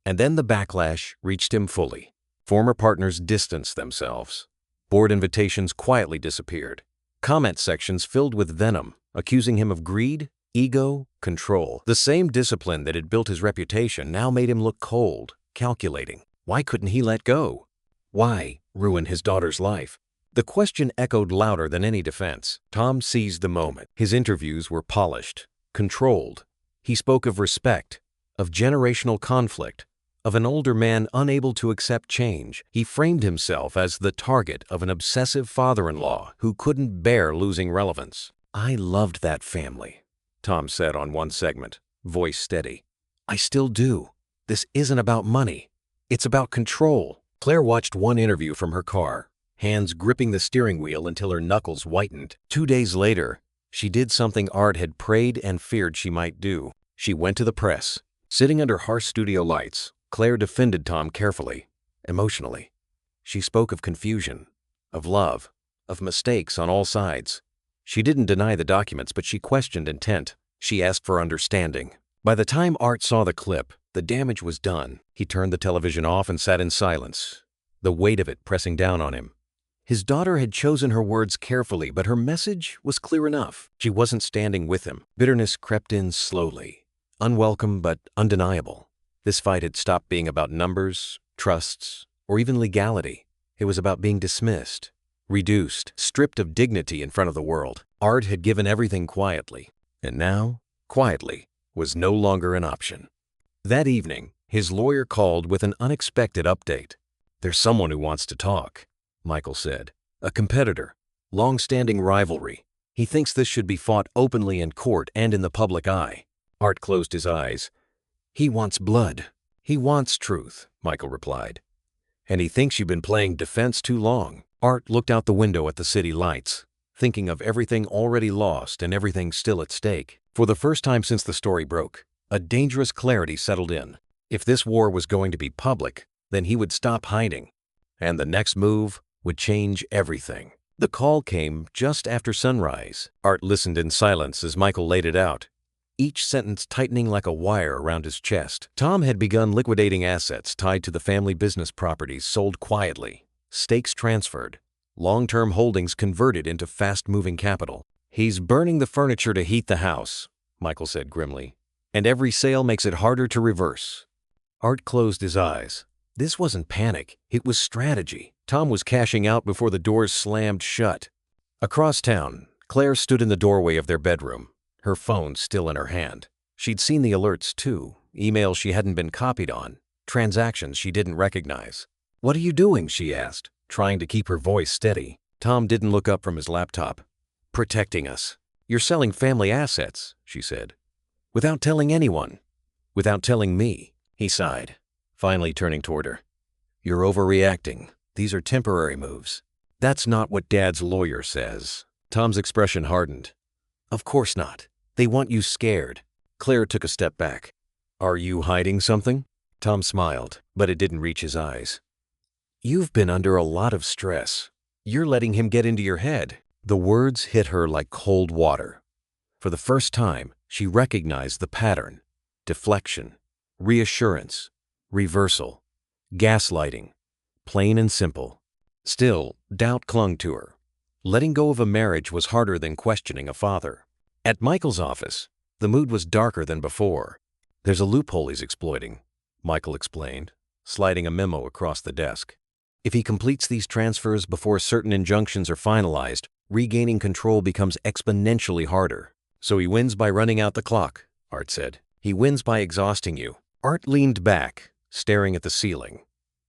And then the backlash reached him fully. Former partners distanced themselves. Board invitations quietly disappeared. Comment sections filled with venom, accusing him of greed, ego, control. The same discipline that had built his reputation now made him look cold, calculating. Why couldn't he let go? Why ruin his daughter's life? The question echoed louder than any defense. Tom seized the moment. His interviews were polished, controlled. He spoke of respect, of generational conflict, of an older man unable to accept change. He framed himself as the target of an obsessive father-in-law who couldn't bear losing relevance. "I loved that family," Tom said on one segment, voice steady. "I still do. This isn't about money. It's about control." Claire watched one interview from her car, hands gripping the steering wheel until her knuckles whitened. 2 days later, she did something Art had prayed and feared she might do. She went to the press. Sitting under harsh studio lights, Claire defended Tom carefully, emotionally. She spoke of confusion, of love, of mistakes on all sides. She didn't deny the documents, but she questioned intent. She asked for understanding. By the time Art saw the clip, the damage was done. He turned the television off and sat in silence, the weight of it pressing down on him. His daughter had chosen her words carefully, but her message was clear enough. She wasn't standing with him. Bitterness crept in slowly, unwelcome but undeniable. This fight had stopped being about numbers, trusts, or even legality. It was about being dismissed, reduced, stripped of dignity in front of the world. Art had given everything quietly, and now, quietly, was no longer an option. That evening, his lawyer called with an unexpected update. "There's someone who wants to talk," Michael said. "A competitor, long-standing rivalry. He thinks this should be fought openly in court and in the public eye." Art closed his eyes. "He wants blood. He wants truth," Michael replied. "And he thinks you've been playing defense too long." Art looked out the window at the city lights, thinking of everything already lost and everything still at stake. For the first time since the story broke, a dangerous clarity settled in. If this war was going to be public, then he would stop hiding, and the next move would change everything. The call came just after sunrise. Art listened in silence as Michael laid it out, each sentence tightening like a wire around his chest. Tom had begun liquidating assets tied to the family business properties sold quietly, stakes transferred, long-term holdings converted into fast-moving capital. "He's burning the furniture to heat the house," Michael said grimly, "and every sale makes it harder to reverse." Art closed his eyes. This wasn't panic, it was strategy. Tom was cashing out before the doors slammed shut. Across town, Claire stood in the doorway of their bedroom, her phone still in her hand. She'd seen the alerts too, emails she hadn't been copied on, transactions she didn't recognize. "What are you doing?" she asked, trying to keep her voice steady. Tom didn't look up from his laptop. "Protecting us. You're selling family assets," she said. "Without telling anyone. Without telling me." He sighed, finally turning toward her. "You're overreacting. These are temporary moves." "That's not what Dad's lawyer says." Tom's expression hardened. "Of course not. They want you scared." Claire took a step back. "Are you hiding something?" Tom smiled, but it didn't reach his eyes. "You've been under a lot of stress. You're letting him get into your head." The words hit her like cold water. For the first time, she recognized the pattern: deflection, reassurance, reversal, gaslighting, plain and simple. Still, doubt clung to her. Letting go of a marriage was harder than questioning a father. At Michael's office, the mood was darker than before. "There's a loophole he's exploiting," Michael explained, sliding a memo across the desk. "If he completes these transfers before certain injunctions are finalized, regaining control becomes exponentially harder." "So he wins by running out the clock," Art said. "He wins by exhausting you." Art leaned back, staring at the ceiling.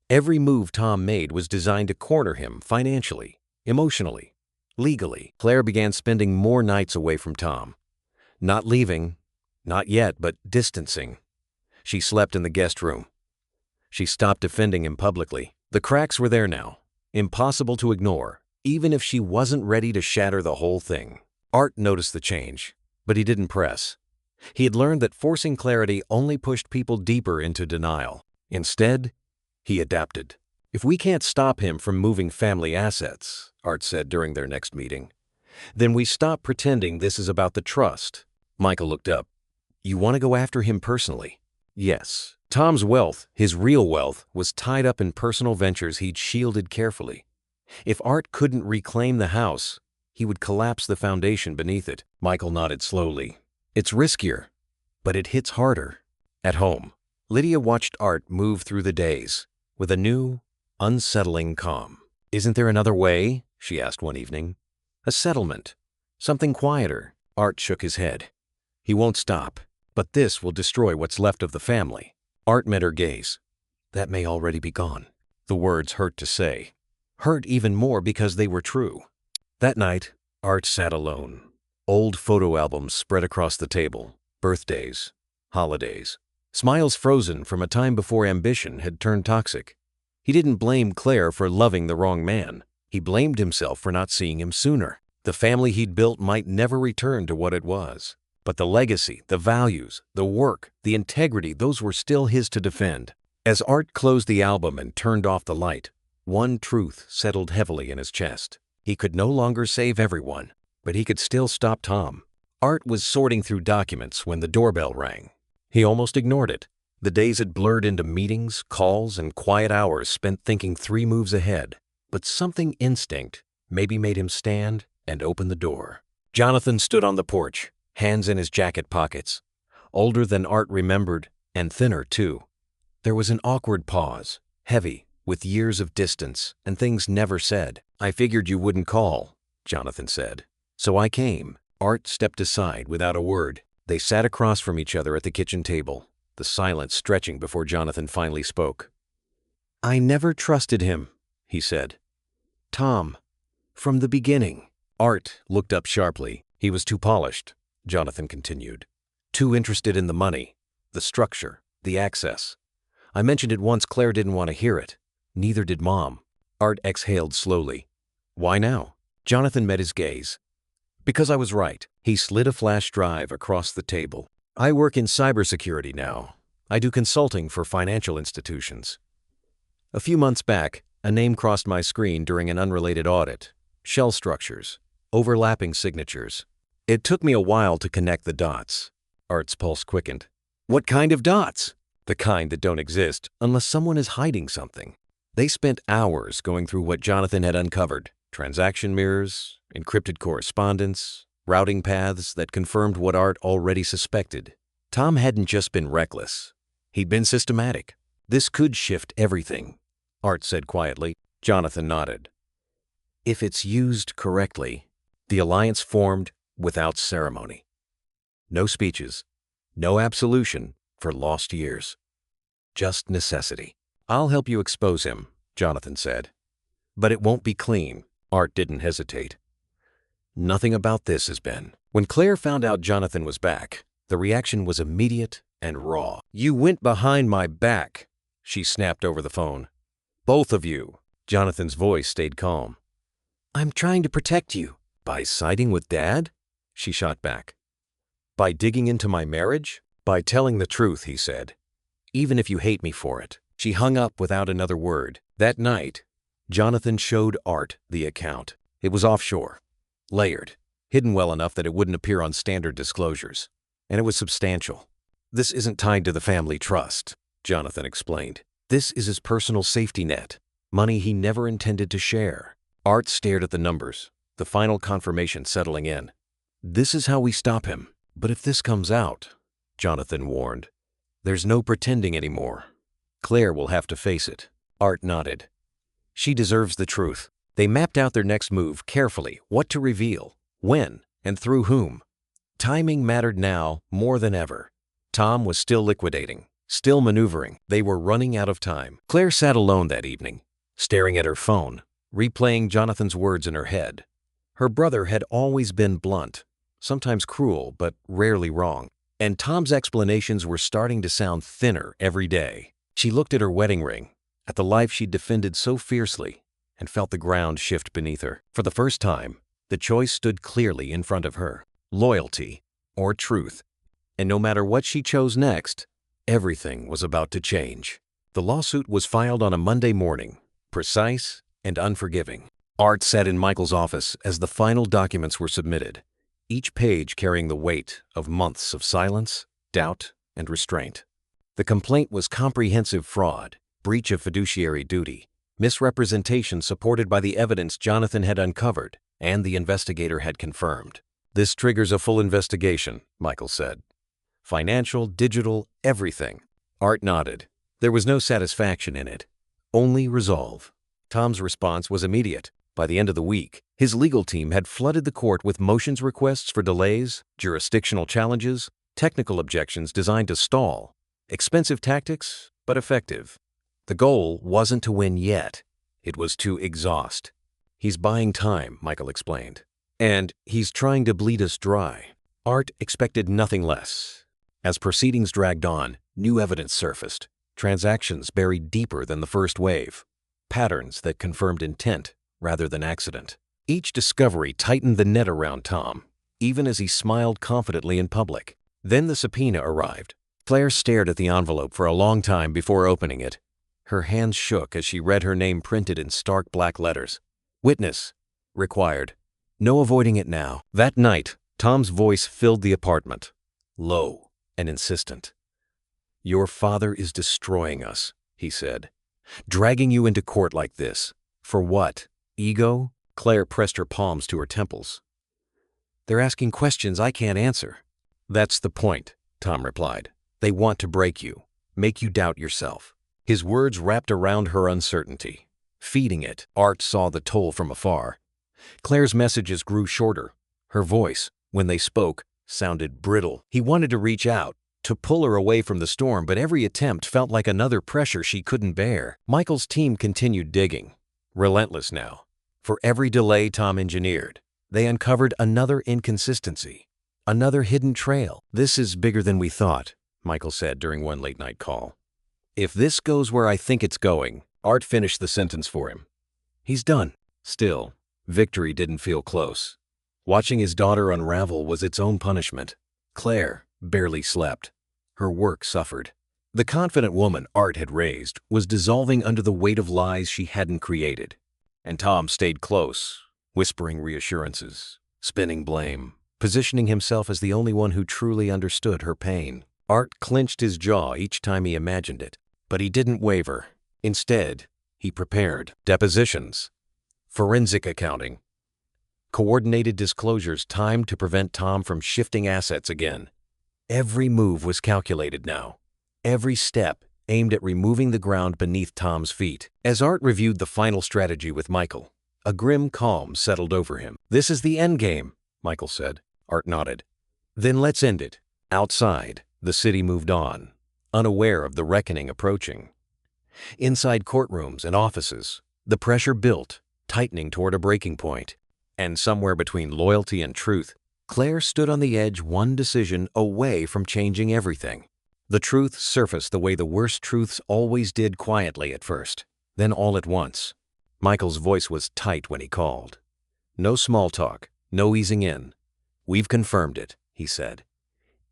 Every move Tom made was designed to corner him financially, emotionally, legally. Claire began spending more nights away from Tom. Not leaving, not yet, but distancing. She slept in the guest room. She stopped defending him publicly. The cracks were there now, impossible to ignore, even if she wasn't ready to shatter the whole thing. Art noticed the change, but he didn't press. He had learned that forcing clarity only pushed people deeper into denial. Instead, he adapted. "If we can't stop him from moving family assets," Art said during their next meeting, "then we stop pretending this is about the trust." Michael looked up. "You want to go after him personally?" "Yes." Tom's wealth, his real wealth, was tied up in personal ventures he'd shielded carefully. If Art couldn't reclaim the house, he would collapse the foundation beneath it. Michael nodded slowly. "It's riskier, but it hits harder." At home, Lydia watched Art move through the days with a new, unsettling calm. "Isn't there another way?" she asked one evening. "A settlement, something quieter." Art shook his head. "He won't stop, but this will destroy what's left of the family." Art met her gaze. "That may already be gone." The words hurt to say. Hurt even more because they were true. That night, Art sat alone. Old photo albums spread across the table. Birthdays, holidays, smiles frozen from a time before ambition had turned toxic. He didn't blame Claire for loving the wrong man. He blamed himself for not seeing him sooner. The family he'd built might never return to what it was. But the legacy, the values, the work, the integrity, those were still his to defend. As Art closed the album and turned off the light, one truth settled heavily in his chest. He could no longer save everyone, but he could still stop Tom. Art was sorting through documents when the doorbell rang. He almost ignored it. The days had blurred into meetings, calls, and quiet hours spent thinking 3 moves ahead. but something instinct maybe made him stand and open the door. Jonathan stood on the porch, hands in his jacket pockets. Older than Art remembered, and thinner too. There was an awkward pause, heavy, with years of distance and things never said. "I figured you wouldn't call," Jonathan said. "So I came." Art stepped aside without a word. They sat across from each other at the kitchen table, the silence stretching before Jonathan finally spoke. "I never trusted him," he said. "Tom. From the beginning." Art looked up sharply. "He was too polished," Jonathan continued. "Too interested in the money, the structure, the access. I mentioned it once. Claire didn't want to hear it. Neither did Mom." Art exhaled slowly. "Why now?" Jonathan met his gaze. "Because I was right." He slid a flash drive across the table. "I work in cybersecurity now. I do consulting for financial institutions. A few months back, a name crossed my screen during an unrelated audit. Shell structures, overlapping signatures. It took me a while to connect the dots." Art's pulse quickened. "What kind of dots?" "The kind that don't exist unless someone is hiding something." They spent hours going through what Jonathan had uncovered. Transaction mirrors, encrypted correspondence, routing paths that confirmed what Art already suspected. Tom hadn't just been reckless. He'd been systematic. "This could shift everything," Art said quietly. Jonathan nodded. "If it's used correctly." The alliance formed without ceremony. No speeches, no absolution for lost years. Just necessity. "I'll help you expose him," Jonathan said. "But it won't be clean." Art didn't hesitate. "Nothing about this has been." When Claire found out Jonathan was back, the reaction was immediate and raw. "You went behind my back," she snapped over the phone. "Both of you." Jonathan's voice stayed calm. "I'm trying to protect you." "By siding with Dad?" she shot back. "By digging into my marriage?" "By telling the truth," he said. "Even if you hate me for it." She hung up without another word. That night, Jonathan showed Art the account. It was offshore, layered, hidden well enough that it wouldn't appear on standard disclosures. And it was substantial. "This isn't tied to the family trust," Jonathan explained. "This is his personal safety net, money he never intended to share." Art stared at the numbers, the final confirmation settling in. "This is how we stop him. But if this comes out," Jonathan warned, "there's no pretending anymore. Claire will have to face it." Art nodded. "She deserves the truth." They mapped out their next move carefully, what to reveal, when, and through whom. Timing mattered now more than ever. Tom was still liquidating, still maneuvering. They were running out of time. Claire sat alone that evening, staring at her phone, replaying Jonathan's words in her head. Her brother had always been blunt, sometimes cruel, but rarely wrong. And Tom's explanations were starting to sound thinner every day. She looked at her wedding ring, at the life she'd defended so fiercely, and felt the ground shift beneath her. For the first time, the choice stood clearly in front of her: loyalty or truth. And no matter what she chose next, everything was about to change. The lawsuit was filed on a Monday morning, precise and unforgiving. Art sat in Michael's office as the final documents were submitted, each page carrying the weight of months of silence, doubt, and restraint. The complaint was comprehensive fraud, breach of fiduciary duty, misrepresentation supported by the evidence Jonathan had uncovered and the investigator had confirmed. "This triggers a full investigation," Michael said. "Financial, digital, everything." Art nodded. There was no satisfaction in it, only resolve. Tom's response was immediate. By the end of the week, his legal team had flooded the court with motions requests for delays, jurisdictional challenges, technical objections designed to stall. Expensive tactics, but effective. The goal wasn't to win yet. It was to exhaust. "He's buying time," Michael explained. "And he's trying to bleed us dry." Art expected nothing less. As proceedings dragged on, new evidence surfaced. Transactions buried deeper than the first wave. Patterns that confirmed intent rather than accident. Each discovery tightened the net around Tom, even as he smiled confidently in public. Then the subpoena arrived. Claire stared at the envelope for a long time before opening it. Her hands shook as she read her name printed in stark black letters. "Witness. Required. No avoiding it now." That night, Tom's voice filled the apartment, low and insistent. "Your father is destroying us," he said. "Dragging you into court like this. For what? Ego? Claire pressed her palms to her temples. They're asking questions I can't answer. That's the point, Tom replied. They want to break you, make you doubt yourself. His words wrapped around her uncertainty. Feeding it, Art saw the toll from afar. Claire's messages grew shorter. Her voice, when they spoke, sounded brittle. He wanted to reach out, to pull her away from the storm, but every attempt felt like another pressure she couldn't bear. Michael's team continued digging, relentless now. For every delay Tom engineered, they uncovered another inconsistency, another hidden trail. This is bigger than we thought, Michael said during one late-night call. If this goes where I think it's going, Art finished the sentence for him. He's done. Still, victory didn't feel close. Watching his daughter unravel was its own punishment. Claire barely slept. Her work suffered. The confident woman Art had raised was dissolving under the weight of lies she hadn't created. And Tom stayed close, whispering reassurances, spinning blame, positioning himself as the only one who truly understood her pain. Art clenched his jaw each time he imagined it, but he didn't waver. Instead, he prepared depositions, forensic accounting, coordinated disclosures timed to prevent Tom from shifting assets again. Every move was calculated now, every step aimed at removing the ground beneath Tom's feet. As Art reviewed the final strategy with Michael, a grim calm settled over him. This is the endgame, Michael said. Art nodded. Then let's end it. Outside, the city moved on, unaware of the reckoning approaching. Inside courtrooms and offices, the pressure built, tightening toward a breaking point. And somewhere between loyalty and truth, Claire stood on the edge, one decision away from changing everything. The truth surfaced the way the worst truths always did, quietly at first, then all at once. Michael's voice was tight when he called. No small talk, no easing in. We've confirmed it, he said.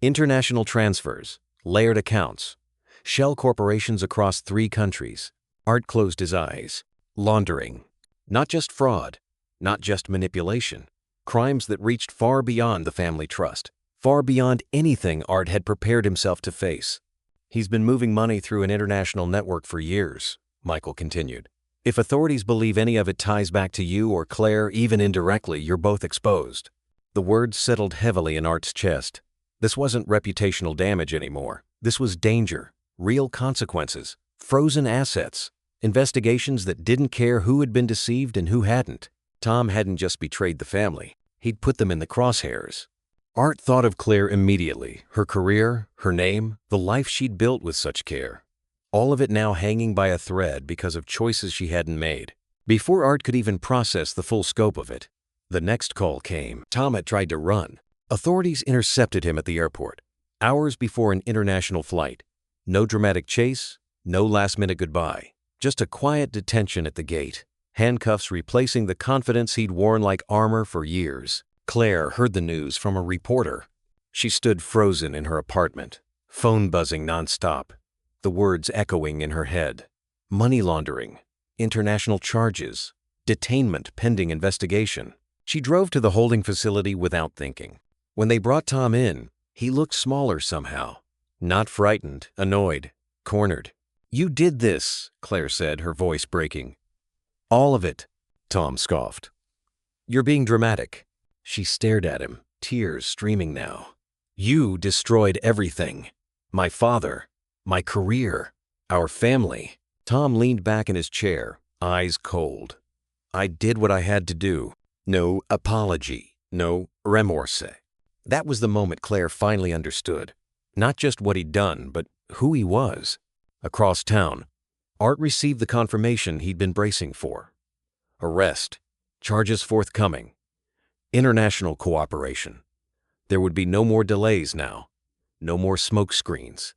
International transfers, layered accounts, shell corporations across 3 countries. Art closed his eyes. Laundering. Not just fraud, not just manipulation. Crimes that reached far beyond the family trust. Far beyond anything Art had prepared himself to face. He's been moving money through an international network for years, Michael continued. If authorities believe any of it ties back to you or Claire, even indirectly, you're both exposed. The words settled heavily in Art's chest. This wasn't reputational damage anymore. This was danger, real consequences, frozen assets, investigations that didn't care who had been deceived and who hadn't. Tom hadn't just betrayed the family. He'd put them in the crosshairs. Art thought of Claire immediately, her career, her name, the life she'd built with such care. All of it now hanging by a thread because of choices she hadn't made. Before Art could even process the full scope of it, the next call came. Tom had tried to run. Authorities intercepted him at the airport, hours before an international flight. No dramatic chase, no last-minute goodbye. Just a quiet detention at the gate, handcuffs replacing the confidence he'd worn like armor for years. Claire heard the news from a reporter. She stood frozen in her apartment, phone buzzing nonstop, the words echoing in her head. Money laundering, international charges, detainment pending investigation. She drove to the holding facility without thinking. When they brought Tom in, he looked smaller somehow. Not frightened, annoyed, cornered. You did this, Claire said, her voice breaking. All of it, Tom scoffed. You're being dramatic. She stared at him, tears streaming now. You destroyed everything. My father, my career, our family. Tom leaned back in his chair, eyes cold. I did what I had to do. No apology, no remorse. That was the moment Claire finally understood. Not just what he'd done, but who he was. Across town, Art received the confirmation he'd been bracing for. Arrest, charges forthcoming, international cooperation. There would be no more delays now, no more smoke screens.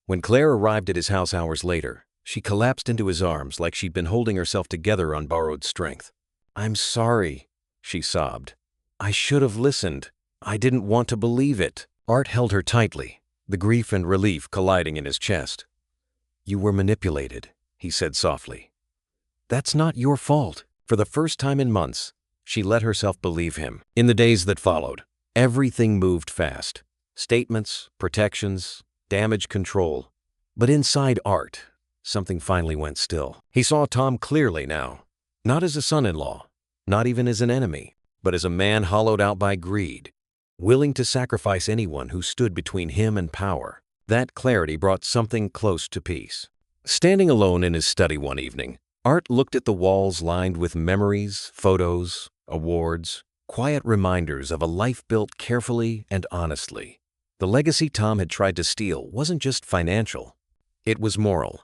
When Claire arrived at his house hours later, she collapsed into his arms like she'd been holding herself together on borrowed strength. I'm sorry, she sobbed. I should have listened. I didn't want to believe it. Art held her tightly, the grief and relief colliding in his chest. You were manipulated, he said softly. That's not your fault. For the first time in months, she let herself believe him. In the days that followed, everything moved fast. Statements, protections, damage control. But inside Art, something finally went still. He saw Tom clearly now. Not as a son-in-law, not even as an enemy, but as a man hollowed out by greed, willing to sacrifice anyone who stood between him and power. That clarity brought something close to peace. Standing alone in his study one evening, Art looked at the walls lined with memories, photos, awards, quiet reminders of a life built carefully and honestly. The legacy Tom had tried to steal wasn't just financial, it was moral.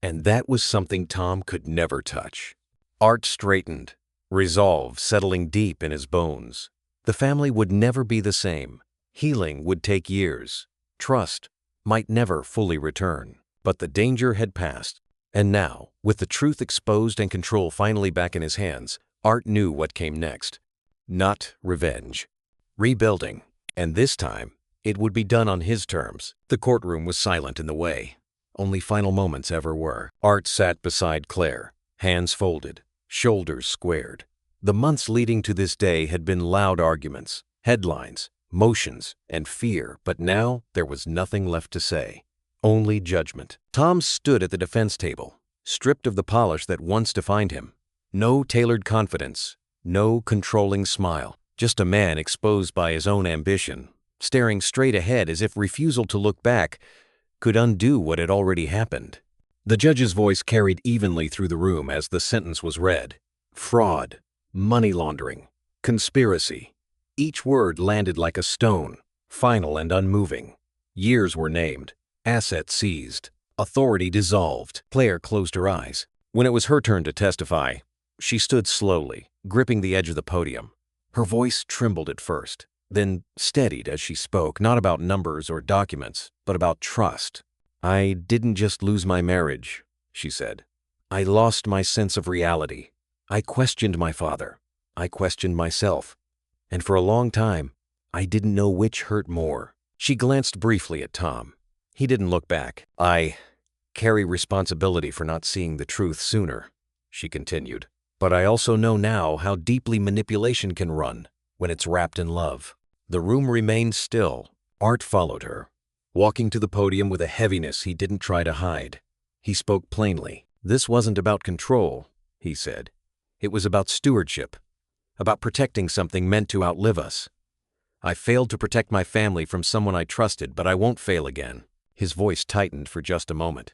And that was something Tom could never touch. Art straightened, resolve settling deep in his bones. The family would never be the same. Healing would take years. Trust might never fully return. But the danger had passed. And now, with the truth exposed and control finally back in his hands, Art knew what came next. Not revenge. Rebuilding. And this time, it would be done on his terms. The courtroom was silent in the way. Only final moments ever were. Art sat beside Claire, hands folded, shoulders squared. The months leading to this day had been loud arguments, headlines, motions, and fear, but now there was nothing left to say. Only judgment. Tom stood at the defense table, stripped of the polish that once defined him. No tailored confidence, no controlling smile, just a man exposed by his own ambition, staring straight ahead as if refusal to look back could undo what had already happened. The judge's voice carried evenly through the room as the sentence was read. Fraud, money laundering, conspiracy. Each word landed like a stone, final and unmoving. Years were named, assets seized, authority dissolved. Claire closed her eyes. When it was her turn to testify, she stood slowly, gripping the edge of the podium. Her voice trembled at first, then steadied as she spoke, not about numbers or documents, but about trust. I didn't just lose my marriage, she said. I lost my sense of reality. I questioned my father. I questioned myself. And for a long time, I didn't know which hurt more. She glanced briefly at Tom. He didn't look back. I carry responsibility for not seeing the truth sooner, she continued. But I also know now how deeply manipulation can run when it's wrapped in love. The room remained still. Art followed her, walking to the podium with a heaviness he didn't try to hide. He spoke plainly. This wasn't about control, he said. It was about stewardship, about protecting something meant to outlive us. I failed to protect my family from someone I trusted, but I won't fail again. His voice tightened for just a moment.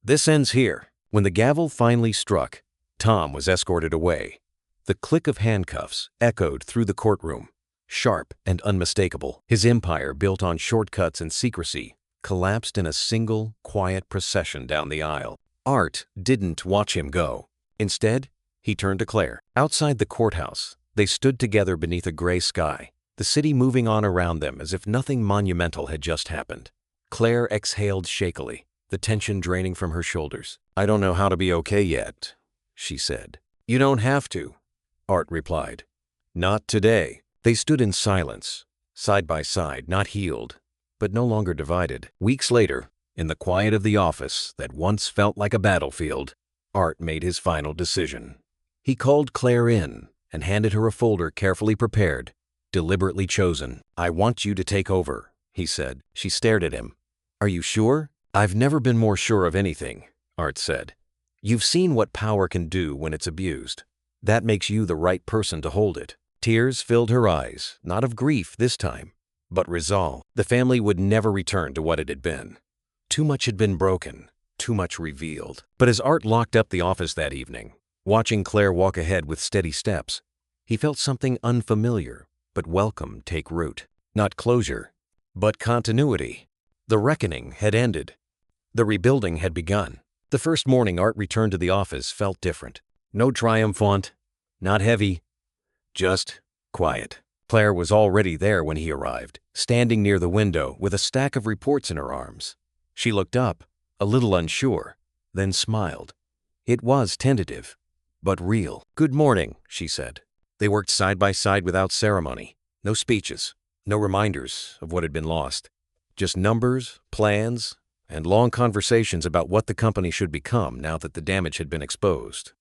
This ends here. When the gavel finally struck, Tom was escorted away. The click of handcuffs echoed through the courtroom, sharp and unmistakable. His empire, built on shortcuts and secrecy, collapsed in a single, quiet procession down the aisle. Art didn't watch him go. Instead, he turned to Claire. Outside the courthouse, they stood together beneath a gray sky, the city moving on around them as if nothing monumental had just happened. Claire exhaled shakily, the tension draining from her shoulders. I don't know how to be okay yet, she said. You don't have to, Art replied. Not today. They stood in silence, side by side, not healed, but no longer divided. Weeks later, in the quiet of the office that once felt like a battlefield, Art made his final decision. He called Claire in and handed her a folder carefully prepared, deliberately chosen. I want you to take over, he said. She stared at him. Are you sure? I've never been more sure of anything, Art said. You've seen what power can do when it's abused. That makes you the right person to hold it. Tears filled her eyes, not of grief this time, but resolve. The family would never return to what it had been. Too much had been broken, too much revealed. But as Art locked up the office that evening, watching Claire walk ahead with steady steps, he felt something unfamiliar but welcome take root. Not closure, but continuity. The reckoning had ended. The rebuilding had begun. The first morning Art returned to the office felt different. No triumphant, not heavy, just quiet. Claire was already there when he arrived, standing near the window with a stack of reports in her arms. She looked up, a little unsure, then smiled. It was tentative, but real. Good morning, she said. They worked side by side without ceremony. No speeches, no reminders of what had been lost. Just numbers, plans, and long conversations about what the company should become now that the damage had been exposed.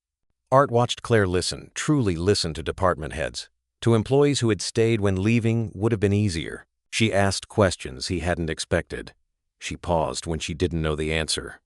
Art watched Claire listen, truly listen to department heads, to employees who had stayed when leaving would have been easier. She asked questions he hadn't expected. She paused when she didn't know the answer.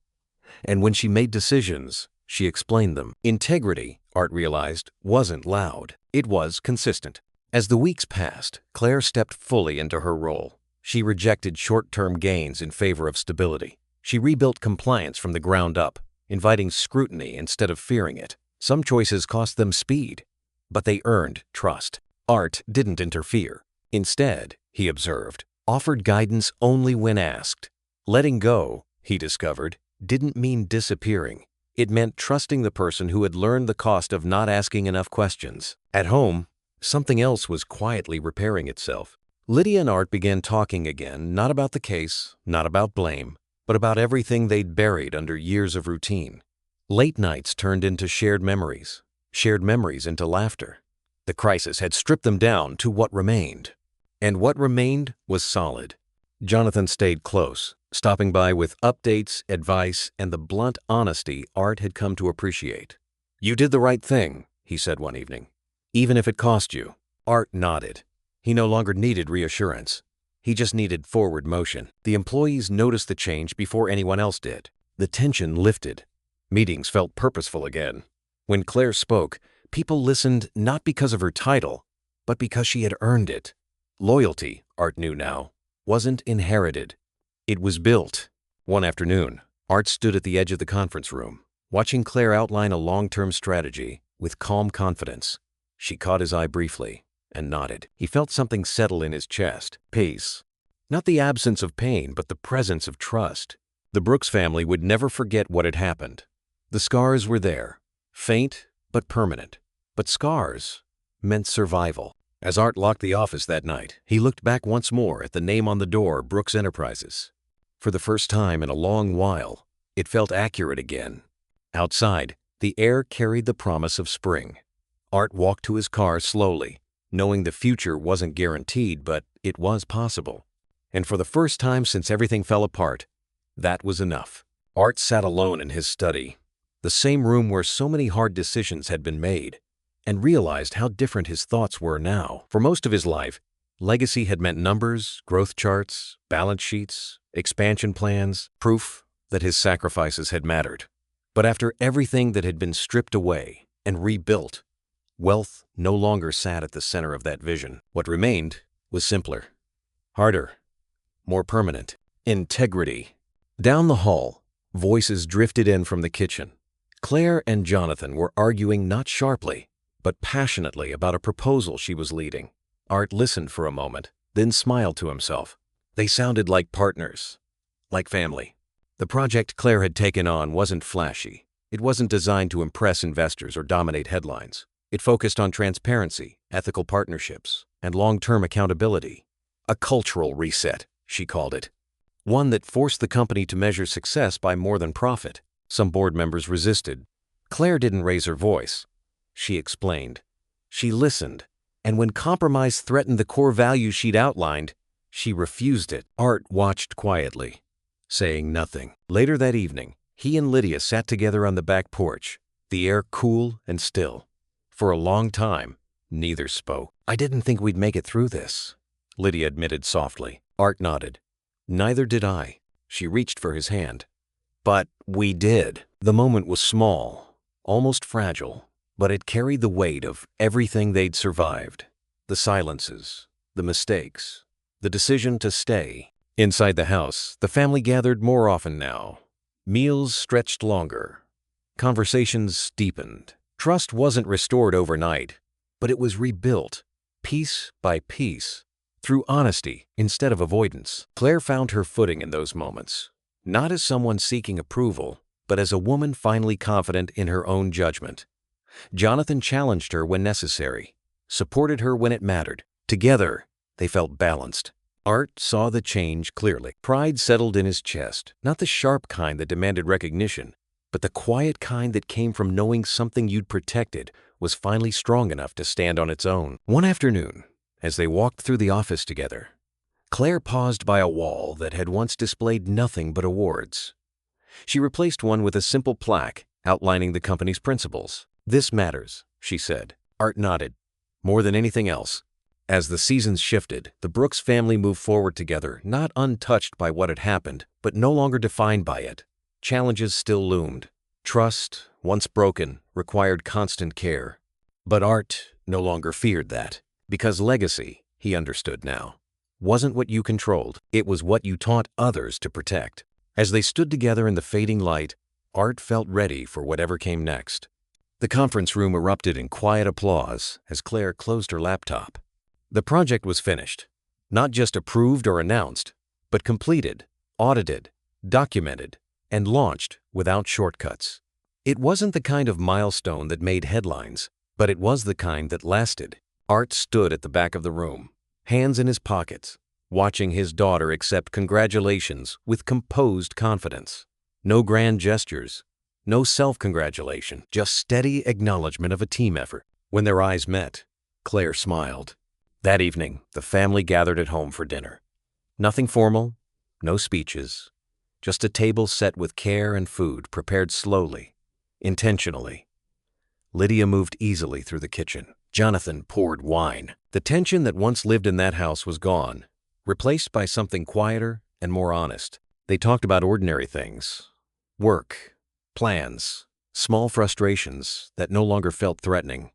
And when she made decisions, she explained them. Integrity Art realized, wasn't loud. It was consistent. As the weeks passed, Claire stepped fully into her role. She rejected short-term gains in favor of stability. She rebuilt compliance from the ground up, inviting scrutiny instead of fearing it. Some choices cost them speed, but they earned trust. Art didn't interfere. Instead, he observed, offered guidance only when asked. Letting go, he discovered, didn't mean disappearing. It meant trusting the person who had learned the cost of not asking enough questions. At home, something else was quietly repairing itself. Lydia and Art began talking again, not about the case, not about blame, but about everything they'd buried under years of routine. Late nights turned into shared memories into laughter. The crisis had stripped them down to what remained. And what remained was solid. Jonathan stayed close, stopping by with updates, advice, and the blunt honesty Art had come to appreciate. "You did the right thing," he said one evening, "even if it cost you." Art nodded. He no longer needed reassurance. He just needed forward motion. The employees noticed the change before anyone else did. The tension lifted. Meetings felt purposeful again. When Claire spoke, people listened not because of her title, but because she had earned it. Loyalty, Art knew now, wasn't inherited. It was built. One afternoon, Art stood at the edge of the conference room, watching Claire outline a long-term strategy with calm confidence. She caught his eye briefly and nodded. He felt something settle in his chest. Peace. Not the absence of pain, but the presence of trust. The Brooks family would never forget what had happened. The scars were there, faint but permanent. But scars meant survival. As Art locked the office that night, he looked back once more at the name on the door, Brooks Enterprises. For the first time in a long while, it felt accurate again. Outside, the air carried the promise of spring. Art walked to his car slowly, knowing the future wasn't guaranteed, but it was possible. And for the first time since everything fell apart, that was enough. Art sat alone in his study, the same room where so many hard decisions had been made, and realized how different his thoughts were now. For most of his life, legacy had meant numbers, growth charts, balance sheets, expansion plans, proof that his sacrifices had mattered. But after everything that had been stripped away and rebuilt, wealth no longer sat at the center of that vision. What remained was simpler, harder, more permanent. Integrity. Down the hall, voices drifted in from the kitchen. Claire and Jonathan were arguing not sharply, but passionately about a proposal she was leading. Art listened for a moment, then smiled to himself. They sounded like partners, like family. The project Claire had taken on wasn't flashy. It wasn't designed to impress investors or dominate headlines. It focused on transparency, ethical partnerships, and long-term accountability. A cultural reset, she called it. One that forced the company to measure success by more than profit. Some board members resisted. Claire didn't raise her voice. She explained. She listened. And when compromise threatened the core values she'd outlined, she refused it. Art watched quietly, saying nothing. Later that evening, he and Lydia sat together on the back porch, the air cool and still. For a long time, neither spoke. "I didn't think we'd make it through this," Lydia admitted softly. Art nodded. "Neither did I." She reached for his hand. "But we did." The moment was small, almost fragile, but it carried the weight of everything they'd survived. The silences, the mistakes, the decision to stay. Inside the house, the family gathered more often now. Meals stretched longer. Conversations deepened. Trust wasn't restored overnight, but it was rebuilt, piece by piece, through honesty instead of avoidance. Claire found her footing in those moments, not as someone seeking approval, but as a woman finally confident in her own judgment. Jonathan challenged her when necessary, supported her when it mattered. Together, they felt balanced. Art saw the change clearly. Pride settled in his chest, not the sharp kind that demanded recognition, but the quiet kind that came from knowing something you'd protected was finally strong enough to stand on its own. One afternoon, as they walked through the office together, Claire paused by a wall that had once displayed nothing but awards. She replaced one with a simple plaque outlining the company's principles. "This matters," she said. Art nodded. "More than anything else." As the seasons shifted, the Brooks family moved forward together, not untouched by what had happened, but no longer defined by it. Challenges still loomed. Trust, once broken, required constant care. But Art no longer feared that, because legacy, he understood now, wasn't what you controlled, it was what you taught others to protect. As they stood together in the fading light, Art felt ready for whatever came next. The conference room erupted in quiet applause as Claire closed her laptop. The project was finished, not just approved or announced, but completed, audited, documented, and launched without shortcuts. It wasn't the kind of milestone that made headlines, but it was the kind that lasted. Art stood at the back of the room, hands in his pockets, watching his daughter accept congratulations with composed confidence. No grand gestures, no self-congratulation, just steady acknowledgement of a team effort. When their eyes met, Claire smiled. That evening, the family gathered at home for dinner. Nothing formal, no speeches, just a table set with care and food prepared slowly, intentionally. Lydia moved easily through the kitchen. Jonathan poured wine. The tension that once lived in that house was gone, replaced by something quieter and more honest. They talked about ordinary things, work, plans, small frustrations that no longer felt threatening.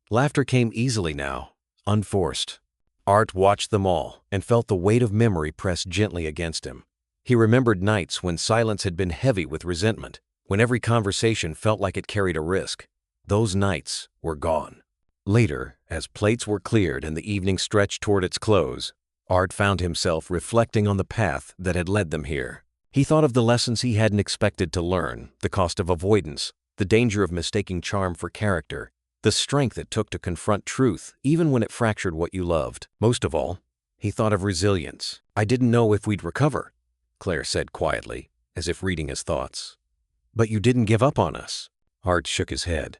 Laughter came easily now, unforced. Art watched them all and felt the weight of memory press gently against him. He remembered nights when silence had been heavy with resentment, when every conversation felt like it carried a risk. Those nights were gone. Later, as plates were cleared and the evening stretched toward its close, Art found himself reflecting on the path that had led them here. He thought of the lessons he hadn't expected to learn, the cost of avoidance, the danger of mistaking charm for character, the strength it took to confront truth even when it fractured what you loved. Most of all, he thought of resilience. "I didn't know if we'd recover," Claire said quietly, as if reading his thoughts. "But you didn't give up on us." Art shook his head.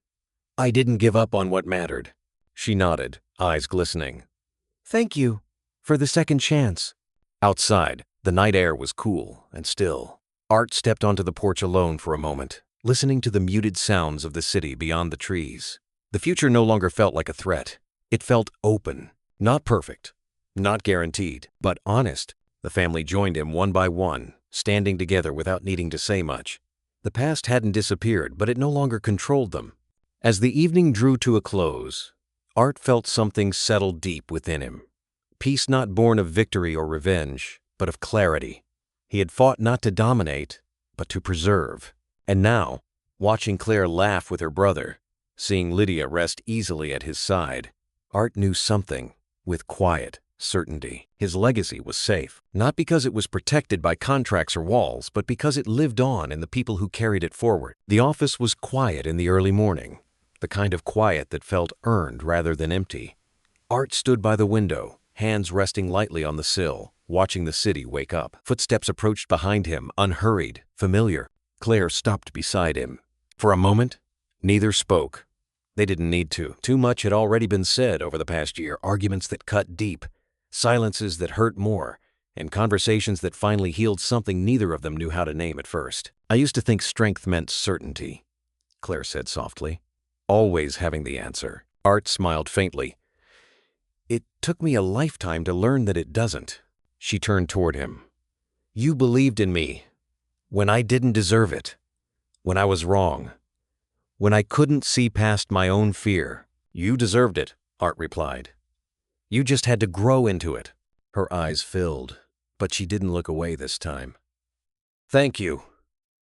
"I didn't give up on what mattered." She nodded, eyes glistening. "Thank you for the second chance." Outside, the night air was cool and still. Art stepped onto the porch alone for a moment, listening to the muted sounds of the city beyond the trees. The future no longer felt like a threat. It felt open, not perfect, not guaranteed, but honest. The family joined him one by one, standing together without needing to say much. The past hadn't disappeared, but it no longer controlled them. As the evening drew to a close, Art felt something settle deep within him. Peace not born of victory or revenge, but of clarity. He had fought not to dominate, but to preserve. And now, watching Claire laugh with her brother, seeing Lydia rest easily at his side, Art knew something, with quiet certainty. His legacy was safe, not because it was protected by contracts or walls, but because it lived on in the people who carried it forward. The office was quiet in the early morning, the kind of quiet that felt earned rather than empty. Art stood by the window, hands resting lightly on the sill, watching the city wake up. Footsteps approached behind him, unhurried, familiar. Claire stopped beside him. For a moment, neither spoke. They didn't need to. Too much had already been said over the past year, arguments that cut deep, silences that hurt more, and conversations that finally healed something neither of them knew how to name at first. "I used to think strength meant certainty," Claire said softly. "Always having the answer." Art smiled faintly. "It took me a lifetime to learn that it doesn't." She turned toward him. "You believed in me when I didn't deserve it, when I was wrong, when I couldn't see past my own fear." "You deserved it," Art replied. "You just had to grow into it." Her eyes filled, but she didn't look away this time. "Thank you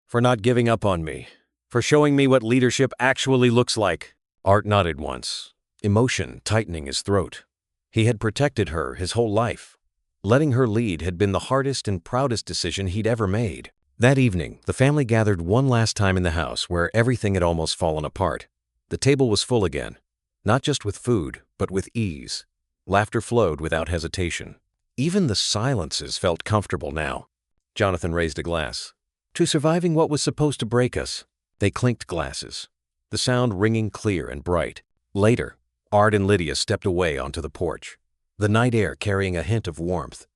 for not giving up on me, for showing me what leadership actually looks like." Art nodded once, emotion tightening his throat. He had protected her his whole life. Letting her lead had been the hardest and proudest decision he'd ever made. That evening, the family gathered one last time in the house where everything had almost fallen apart. The table was full again, not just with food, but with ease. Laughter flowed without hesitation. Even the silences felt comfortable now. Jonathan raised a glass. "To surviving what was supposed to break us." They clinked glasses, the sound ringing clear and bright. Later, Art and Lydia stepped away onto the porch, the night air carrying a hint of warmth.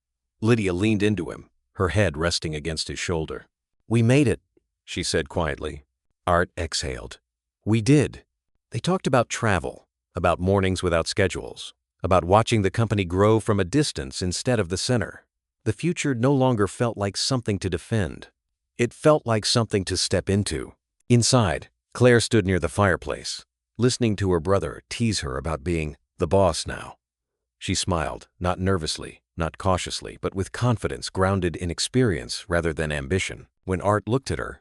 Lydia leaned into him, her head resting against his shoulder. "We made it," she said quietly. Art exhaled. "We did." They talked about travel, about mornings without schedules, about watching the company grow from a distance instead of the center. The future no longer felt like something to defend. It felt like something to step into. Inside, Claire stood near the fireplace, listening to her brother tease her about being the boss now. She smiled, not nervously, not cautiously, but with confidence grounded in experience rather than ambition. When Art looked at her,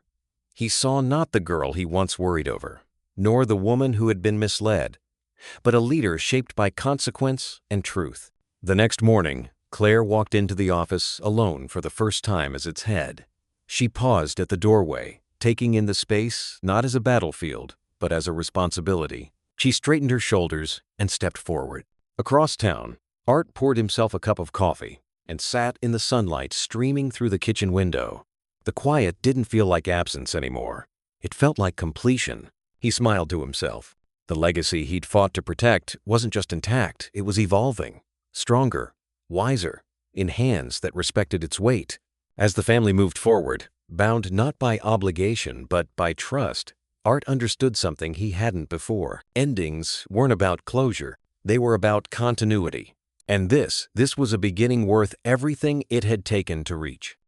he saw not the girl he once worried over, nor the woman who had been misled, but a leader shaped by consequence and truth. The next morning, Claire walked into the office alone for the first time as its head. She paused at the doorway, taking in the space not as a battlefield, but as a responsibility. She straightened her shoulders and stepped forward. Across town, Art poured himself a cup of coffee and sat in the sunlight streaming through the kitchen window. The quiet didn't feel like absence anymore. It felt like completion. He smiled to himself. The legacy he'd fought to protect wasn't just intact, it was evolving, stronger, wiser, in hands that respected its weight. As the family moved forward, bound not by obligation but by trust, Art understood something he hadn't before. Endings weren't about closure. They were about continuity. And this was a beginning worth everything it had taken to reach.